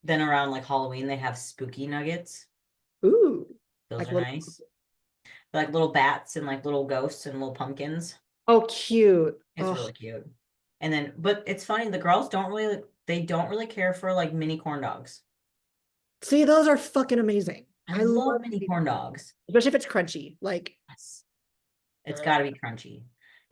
then around like Halloween, they have spooky nuggets. ooh, Those like are little. nice. They're like little bats and like little ghosts and little pumpkins. Oh, cute. It's Oh, really cute. And then, but it's funny, the girls don't really, they don't really care for like mini corn dogs. see, those are fucking amazing. I I love love mini mini corn corn, dogs. especially if it's crunchy. Like, Yes. It's got to be crunchy.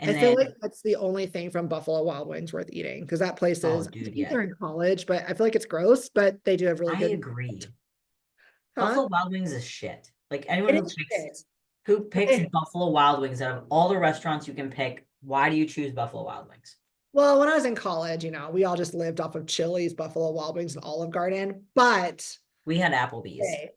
I And feel then, like that's the only thing from Buffalo Wild Wings worth eating because that place oh, is. I dude, think yeah, they're in college, but I feel like it's gross. But they do have really I good. agree. Huh? Buffalo Wild Wings is shit. Like anyone It is shit. who But picks Buffalo Wild Wings out of all the restaurants you can pick, why do you choose Buffalo Wild Wings? Well, when I was in college, we all just lived off of Chili's, Buffalo Wild Wings, and Olive Garden. But We had Applebee's. hey,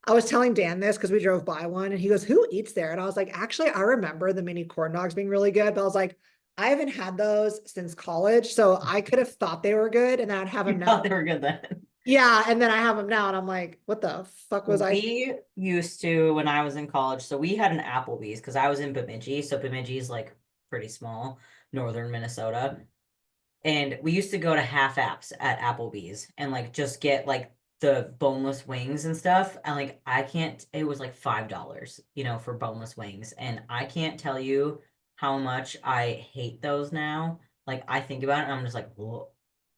I was telling Dan this because we drove by one and he goes, who eats there? And I was like, actually, I remember the mini corn dogs being really good, but I was like, I haven't had those since college. So I could have thought they were good and then I'd have them You now. thought they were good then. Yeah. And then I have them now and I'm like, what the fuck was I? We used to, when I was in college, so we had an Applebee's because I was in Bemidji. So Bemidji is like pretty small, northern Minnesota. And we used to go to half apps at Applebee's and like just get like the boneless wings and stuff. And like I can't, it was like $5, for boneless wings. And I can't tell you how much I hate those now. Like I think about it and I'm just like, whoa.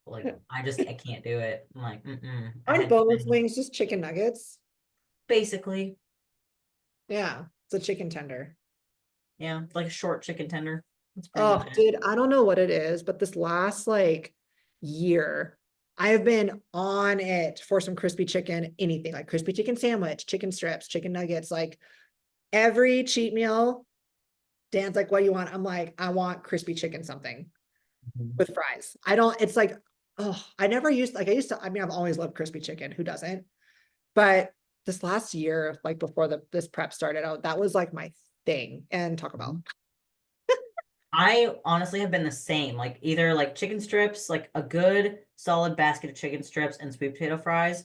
Like I can't do it. I'm like, I Aren't had too boneless many. wings just chicken nuggets? Basically, Yeah. It's a chicken tender. yeah, like a short chicken tender. That's pretty Oh, much it. dude, I don't know what it is, but this last like year, I have been on it for some crispy chicken, anything like crispy chicken sandwich, chicken strips, chicken nuggets, like every cheat meal. Dan's like, what do you want? I'm like, I want crispy chicken something with fries. I don't, it's like, oh, I mean, I've always loved crispy chicken. Who doesn't? But this last year, like before this prep started out, that was like my thing. And talk about I honestly have been the same, like either like chicken strips, like a good solid basket of chicken strips and sweet potato fries,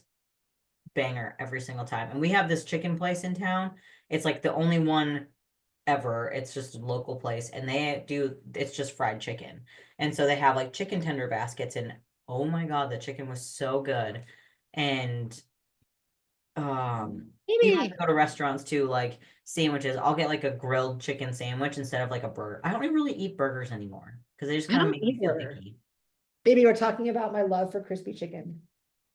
banger every single time. And we have this chicken place in town. It's like the only one ever. It's just a local place and it's just fried chicken. And so they have like chicken tender baskets and oh my God, the chicken was so good. And even when maybe I go to restaurants too, like sandwiches, I'll get like a grilled chicken sandwich instead of like a burger. I don't even really eat burgers anymore because they just I kind of don't make me feel either. icky. Baby, we're talking about my love for crispy chicken.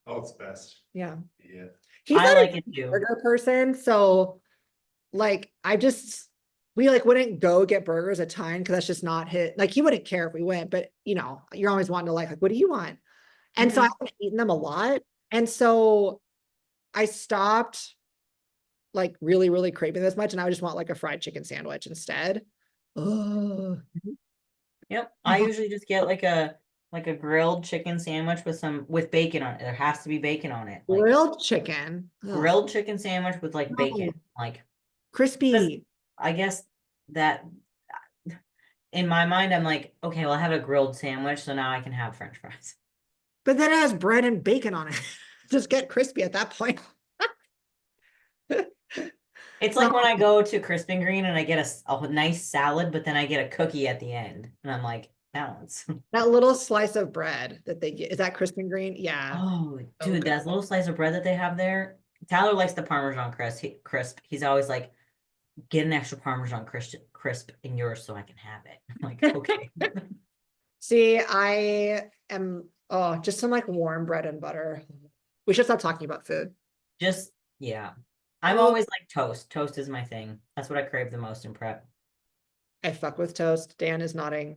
Oh, it's best. Yeah. Yeah. He's I not like a it too. burger person, so like we like wouldn't go get burgers a ton because that's just not hit. Like he wouldn't care if we went, but you're always wanting to like what do you want? And so I haven't eaten them a lot. And so I stopped like really, really craving this much, and I just want like a fried chicken sandwich instead. Oh, Yep. I usually just get like a grilled chicken sandwich with bacon on it. There has to be bacon on it. Like grilled chicken. Ugh, grilled chicken sandwich with like no. bacon. Like Crispy. I guess that in my mind, I'm like, okay, well, I have a grilled sandwich, so now I can have French fries. But then it has bread and bacon on it. Just get crispy at that point. It's like when I go to Crispin Green and I get a nice salad, but then I get a cookie at the end, and I'm like, balance. That little slice of bread that they get, is that crisp and green? Yeah. Oh, So dude, good. that little slice of bread that they have there. Tyler likes the Parmesan crisp. He's always like, get an extra Parmesan crisp in yours so I can have it. I'm like, okay. See, I am, oh, just some like warm bread and butter. We should stop talking about food. Just, yeah. I'm Oh. always like toast. Toast is my thing. That's what I crave the most in prep. I fuck with toast. Dan is nodding.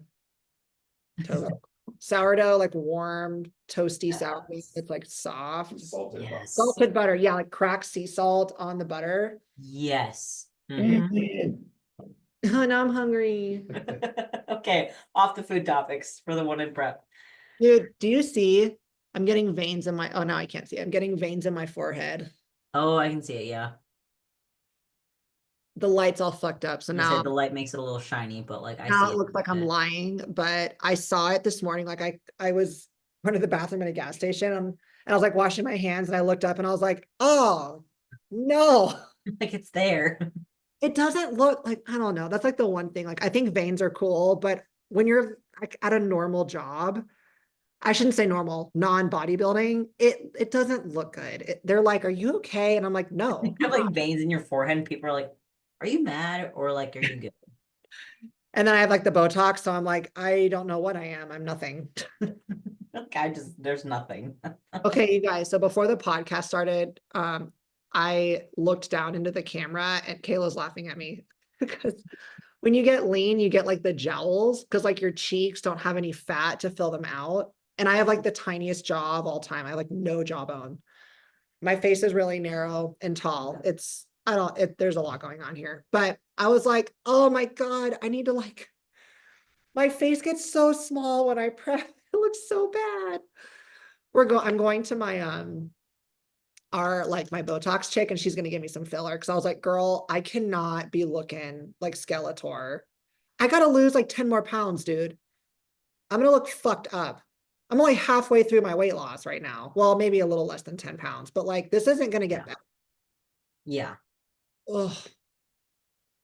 Toast. Sourdough, like warm, toasty sourdough. Yes. It's like soft. Salted butter. Yes. Salted butter. Yeah, like cracked sea salt on the butter. Yes. Mhm. Oh, now I'm hungry. Okay, off the food topics for the one in prep. Dude, do you see? I'm getting veins in my, oh, now I can't see. I'm getting veins in my forehead. Oh, I can see it, yeah. The light's all fucked up. So I'm gonna say now, the light makes it a little shiny, but like I now see it it. looks like I'm lying, but I saw it this morning. Like I was going to the bathroom at a gas station and I was like washing my hands and I looked up and I was like, oh no, Like it's there. it doesn't look like, I don't know. That's like the one thing. Like I think veins are cool, but when you're like at a normal job, I shouldn't say normal, non-bodybuilding, it doesn't look good. They're like, are you okay? And I'm like, no. You have like veins in your forehead and people are like, are you mad or like are you good? And then I have like the Botox, so I'm like, I don't know what I am. I'm nothing. Like I just there's nothing. Okay, you guys. So before the podcast started, I looked down into the camera and Kayla's laughing at me because when you get lean, you get like the jowls because like your cheeks don't have any fat to fill them out. And I have like the tiniest jaw of all time. I have like no jawbone. My face is really narrow and tall. It's, I don't, there's a lot going on here. But I was like, oh my God, I need to like, my face gets so small when I prep. It looks so bad. I'm going to my my Botox chick and she's gonna give me some filler because I was like, girl, I cannot be looking like Skeletor. I gotta lose like 10 more pounds, dude. I'm gonna look fucked up. I'm only halfway through my weight loss right now. Well, maybe a little less than 10 pounds, but like this isn't gonna get better. Yeah. Ugh.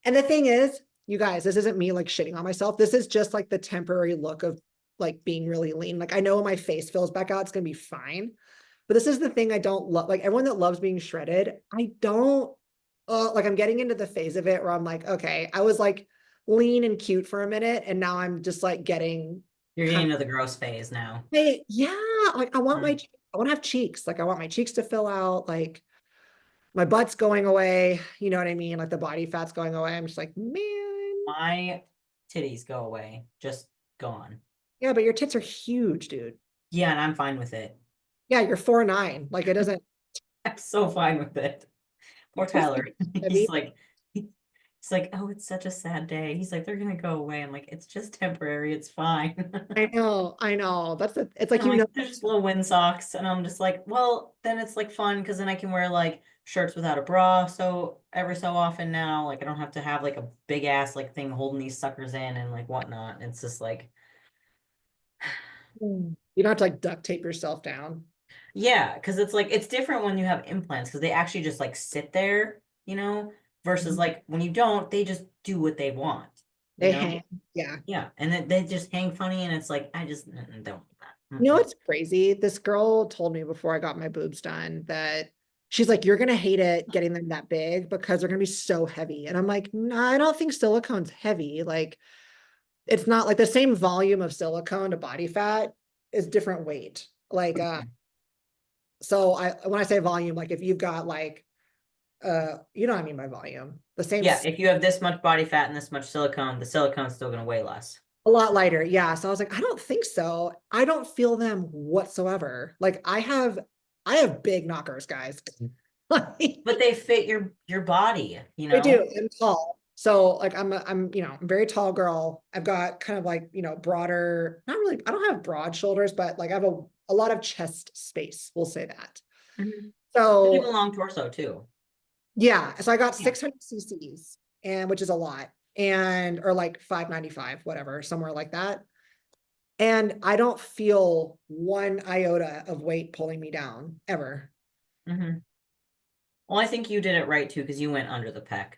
And the thing is, you guys, this isn't me like shitting on myself. This is just like the temporary look of like being really lean. Like I know when my face fills back out, it's gonna be fine. But this is the thing I don't love. Like everyone that loves being shredded, I don't like I'm getting into the phase of it where I'm like, okay, I was like lean and cute for a minute, and now I'm just like getting You're kind getting into the gross phase now. hey, yeah, like I want Mm. I want to have cheeks. Like I want my cheeks to fill out, like my butt's going away. You know what I mean? Like the body fat's going away. I'm just like, man. My titties go away. Just gone. Yeah, but your tits are huge, dude. Yeah, and I'm fine with it. Yeah, you're 4'9". Like it doesn't. I'm so fine with it. Poor Tyler. Heavy. He's like, oh, it's such a sad day. He's like, they're gonna go away. I'm like, it's just temporary. It's fine. I know. It's like, I'm like, they're just little wind socks. And I'm just like, well, then it's like fun because then I can wear like shirts without a bra. So every so often now, like I don't have to have like a big ass like thing holding these suckers in and like whatnot. It's just like, you don't have to like duct tape yourself down. yeah, because it's like it's different when you have implants because they actually just like sit there, versus Mhm. like when you don't, they just do what they want. They know? hang. Yeah. Yeah, and then they just hang funny, and it's like I just don't want that. You know what's crazy? This girl told me before I got my boobs done that she's like, you're gonna hate it getting them that big because they're gonna be so heavy. And I'm like, no, I don't think silicone's heavy. Like, it's not like the same volume of silicone to body fat is different weight. Like, so when I say volume, like if you've got like, you know what I mean by volume, the same. Yeah, if you have this much body fat and this much silicone, the silicone's still gonna weigh less. A lot lighter. Yeah. So I was like, I don't think so. I don't feel them whatsoever. Like I have big knockers, guys. But they fit your body, I do. I'm tall. So like I'm I'm a very tall girl. I've got kind of like, broader, not really, I don't have broad shoulders, but like I have a lot of chest space. We'll say that. You have a So long torso too. yeah. So I got Yeah. 600 cc's and which is a lot. Or like 595, whatever, somewhere like that. And I don't feel one iota of weight pulling me down ever. Well, I think you did it right too because you went under the pec.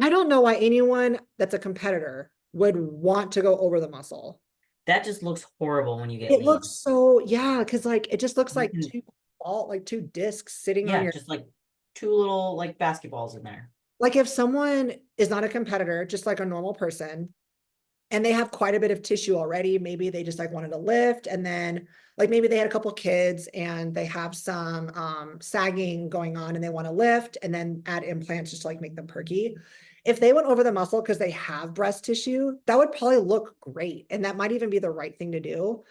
I don't know why anyone that's a competitor would want to go over the muscle. That just looks horrible when you get It lean. looks so, yeah, because like it just looks like Mhm. two discs sitting on Yeah, your. just like two little like basketballs in there. like if someone is not a competitor, just like a normal person, and they have quite a bit of tissue already, maybe they just like wanted to lift, and then like maybe they had a couple kids and they have some sagging going on and they want to lift and then add implants just to like make them perky. If they went over the muscle because they have breast tissue, that would probably look great. And that might even be the right thing to do.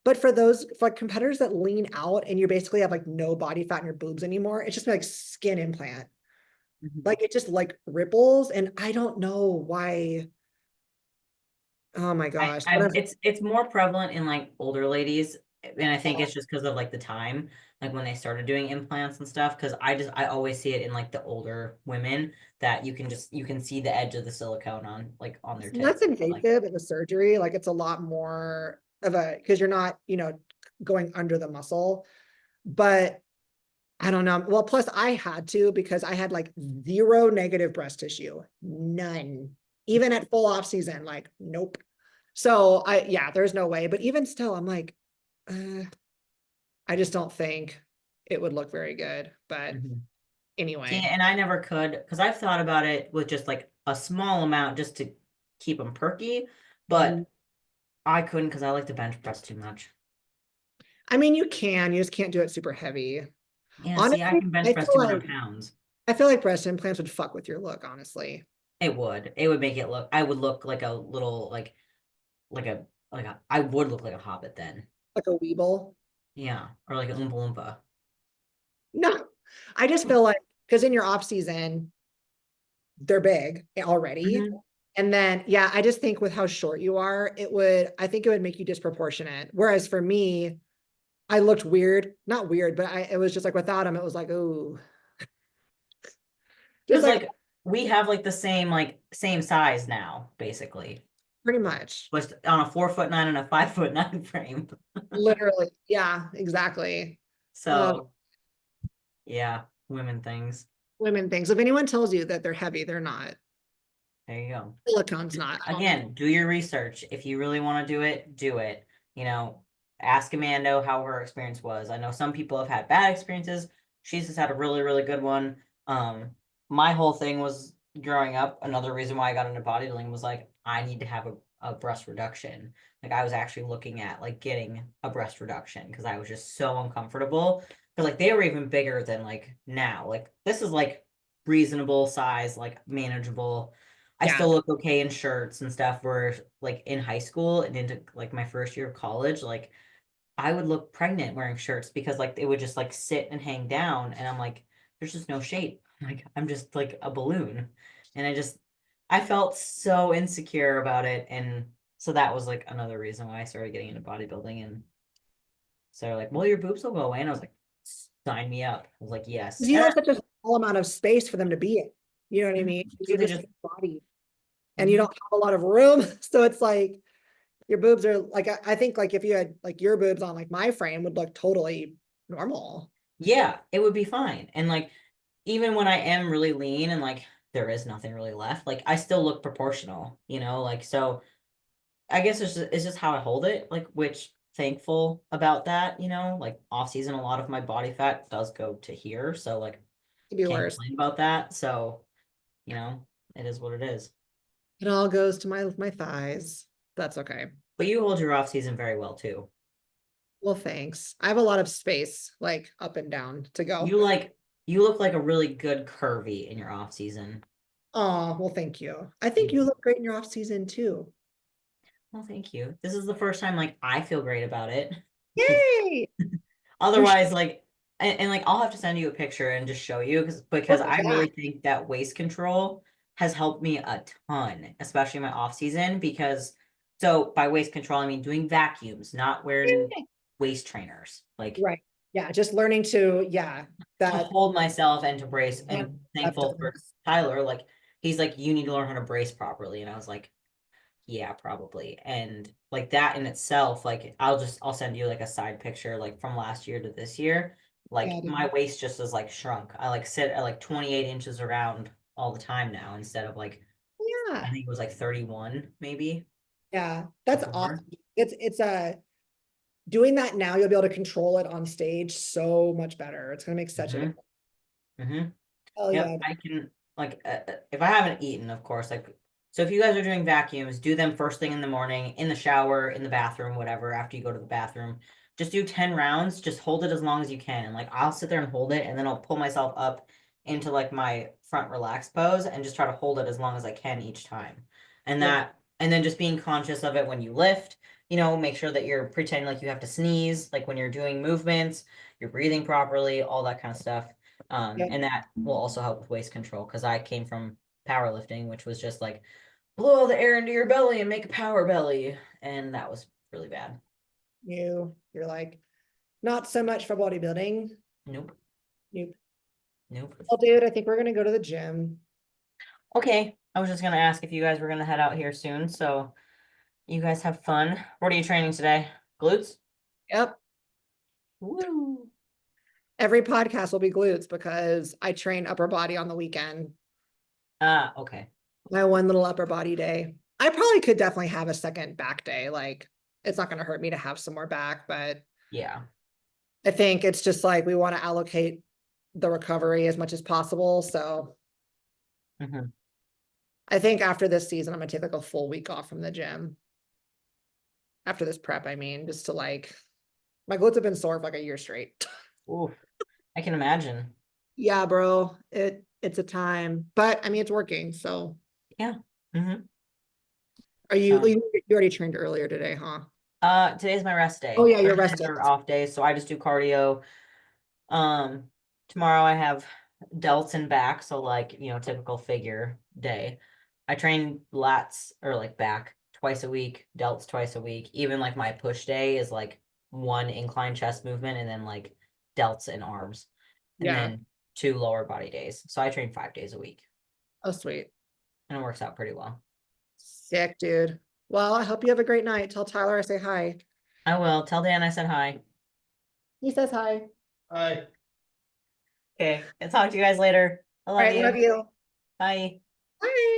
But for those for like competitors that lean out and you basically have like no body fat in your boobs anymore, it's just like skin implant. Like it just like ripples. And I don't know why. Oh my gosh. It's more prevalent in like older ladies, and I think it's just because of like the time, like when they started doing implants and stuff. Because I always see it in like the older women that you can see the edge of the silicone on like on their tits. Less invasive in the surgery. Like it's a lot more of a, because you're not, going under the muscle. But I don't know. Well, plus I had to because I had like zero negative breast tissue. None. Even at full off season, like, nope. So yeah, there's no way. But even still, I'm like, I just don't think it would look very good. But Mhm. See, anyway, and I never could because I've thought about it with just like a small amount just to keep them perky, but I couldn't because I like to bench press too much. I mean, you just can't do it super heavy. Yeah, see, I Honestly, can bench I press feel 200 like pounds. I feel like breast implants would fuck with your look, honestly. It would. It would make it look. I would look like a little like a I would look like a hobbit then. Like a Weeble. Yeah, or like an Oompa Loompa. No, I just feel like because in your off season, they're big already. Mhm. And then, yeah, I just think with how short you are, I think it would make you disproportionate. Whereas for me, I looked weird, not weird, but it was just like without them, it was like, oh, just Because like like we have like the same size now, basically. pretty much, Just on a 4'9" and a 5'9" frame. literally. Yeah, exactly. Um, So yeah, women things. women things. If anyone tells you that they're heavy, they're not. There you go. Silicone's not. I don't know. Again, do your research. If you really want to do it, do it. You know, ask Amanda how her experience was. I know some people have had bad experiences. She's just had a really, really good one. My whole thing was growing up. Another reason why I got into bodybuilding was like, I need to have a breast reduction. Like I was actually looking at like getting a breast reduction because I was just so uncomfortable. Because like they were even bigger than like now. Like this is like reasonable size, like manageable. I Yeah. still look okay in shirts and stuff where like in high school and into like my first year of college, like I would look pregnant wearing shirts because like it would just like sit and hang down and I'm like, there's just no shape. Like I'm just like a balloon. And I felt so insecure about it. And so that was like another reason why I started getting into bodybuilding. And so they're like, well, your boobs will go away. And I was like, sign me up. I was like, yes. You And have such a small amount of space for them to be in. You know what I mean? so You're they just just a body and you don't have a lot of room. So it's like your boobs are like, I think like if you had like your boobs on like my frame would look totally normal. yeah, it would be fine. And like even when I am really lean and like there is nothing really left, like I still look proportional, like so I guess it's just how I hold it, like which thankful about that, like off season a lot of my body fat does go to here, so like Could be can't worse. complain about that. So, you know, it is what it is. It all goes to my thighs. That's okay. But you hold your off season very well too. Well, thanks. I have a lot of space like up and down to go. You look like a really good curvy in your off season. Oh, well, thank you. I think you look great in your off season too. Well, thank you. This is the first time like I feel great about it. Yay! You should Otherwise, like, and like, I'll have to send you a picture and just show you because look at I that. really think that waist control has helped me a ton, especially in my off season. Because so by waist control, I mean doing vacuums, not wearing Yay. waist trainers, like Right. Yeah, just learning to, to that hold myself and to brace. yeah, And I've thankful done. for Tyler, like he's like, you need to learn how to brace properly, and I was like, yeah, probably. And like that in itself, like I'll send you like a side picture like from last year to this year. Yeah, Like my waist just is like shrunk. I like sit at like 28 inches around all the time now instead of like I yeah, think it was like 31 maybe yeah. That's before. awesome. It's doing that now, you'll be able to control it on stage so much better. It's gonna make such a Mm-hmm. difference. Mm-hmm. Hell Yep. yeah. like if I haven't eaten, of course, like so if you guys are doing vacuums, do them first thing in the morning, in the shower, in the bathroom, whatever, after you go to the bathroom. Just do 10 rounds, just hold it as long as you can. And like I'll sit there and hold it and then I'll pull myself up into like my front relaxed pose and just try to hold it as long as I can each time. And Yeah. that and then just being conscious of it when you lift, you know, make sure that you're pretending like you have to sneeze, like when you're doing movements, you're breathing properly, all that kind of stuff. Yeah. And that will also help with waist control because I came from powerlifting, which was just like blow all the air into your belly and make a power belly. And that was really bad. You're like, not so much for bodybuilding. Nope. Nope. Nope. Well, dude, I think we're gonna go to the gym. Okay. I was just gonna ask if you guys were gonna head out here soon. So you guys have fun. What are you training today? Glutes? Yep. Woo. Every podcast will be glutes because I train upper body on the weekend. Ah, okay. My one little upper body day. I probably could definitely have a second back day. Like, it's not gonna hurt me to have some more back, but Yeah. I think it's just like we want to allocate the recovery as much as possible. So hmm I think after this season, I'm gonna take like a full week off from the gym. After this prep, I mean, just to like, my glutes have been sore for like a year straight. Ooh, I can imagine. Yeah, bro, it's a time, but I mean, it's working. So Yeah. hmm are you already trained earlier today, huh? Today's my rest day. Oh yeah, you're Thursdays rested. are off days, so I just do cardio. Um, Tomorrow I have delts and back, so like, you know, typical figure day. I train lats or like back twice a week, delts twice a week. Even like my push day is like one incline chest movement and then like delts and arms. And Yeah. then 2 lower body days. So I train 5 days a week Oh, sweet. and it works out pretty well. Sick, dude. Well, I hope you have a great night. Tell Tyler I say hi. I will. Tell Dan I said hi. He says hi. Hi. Okay. I'll talk to you guys later. I All love right, you. love you. Bye.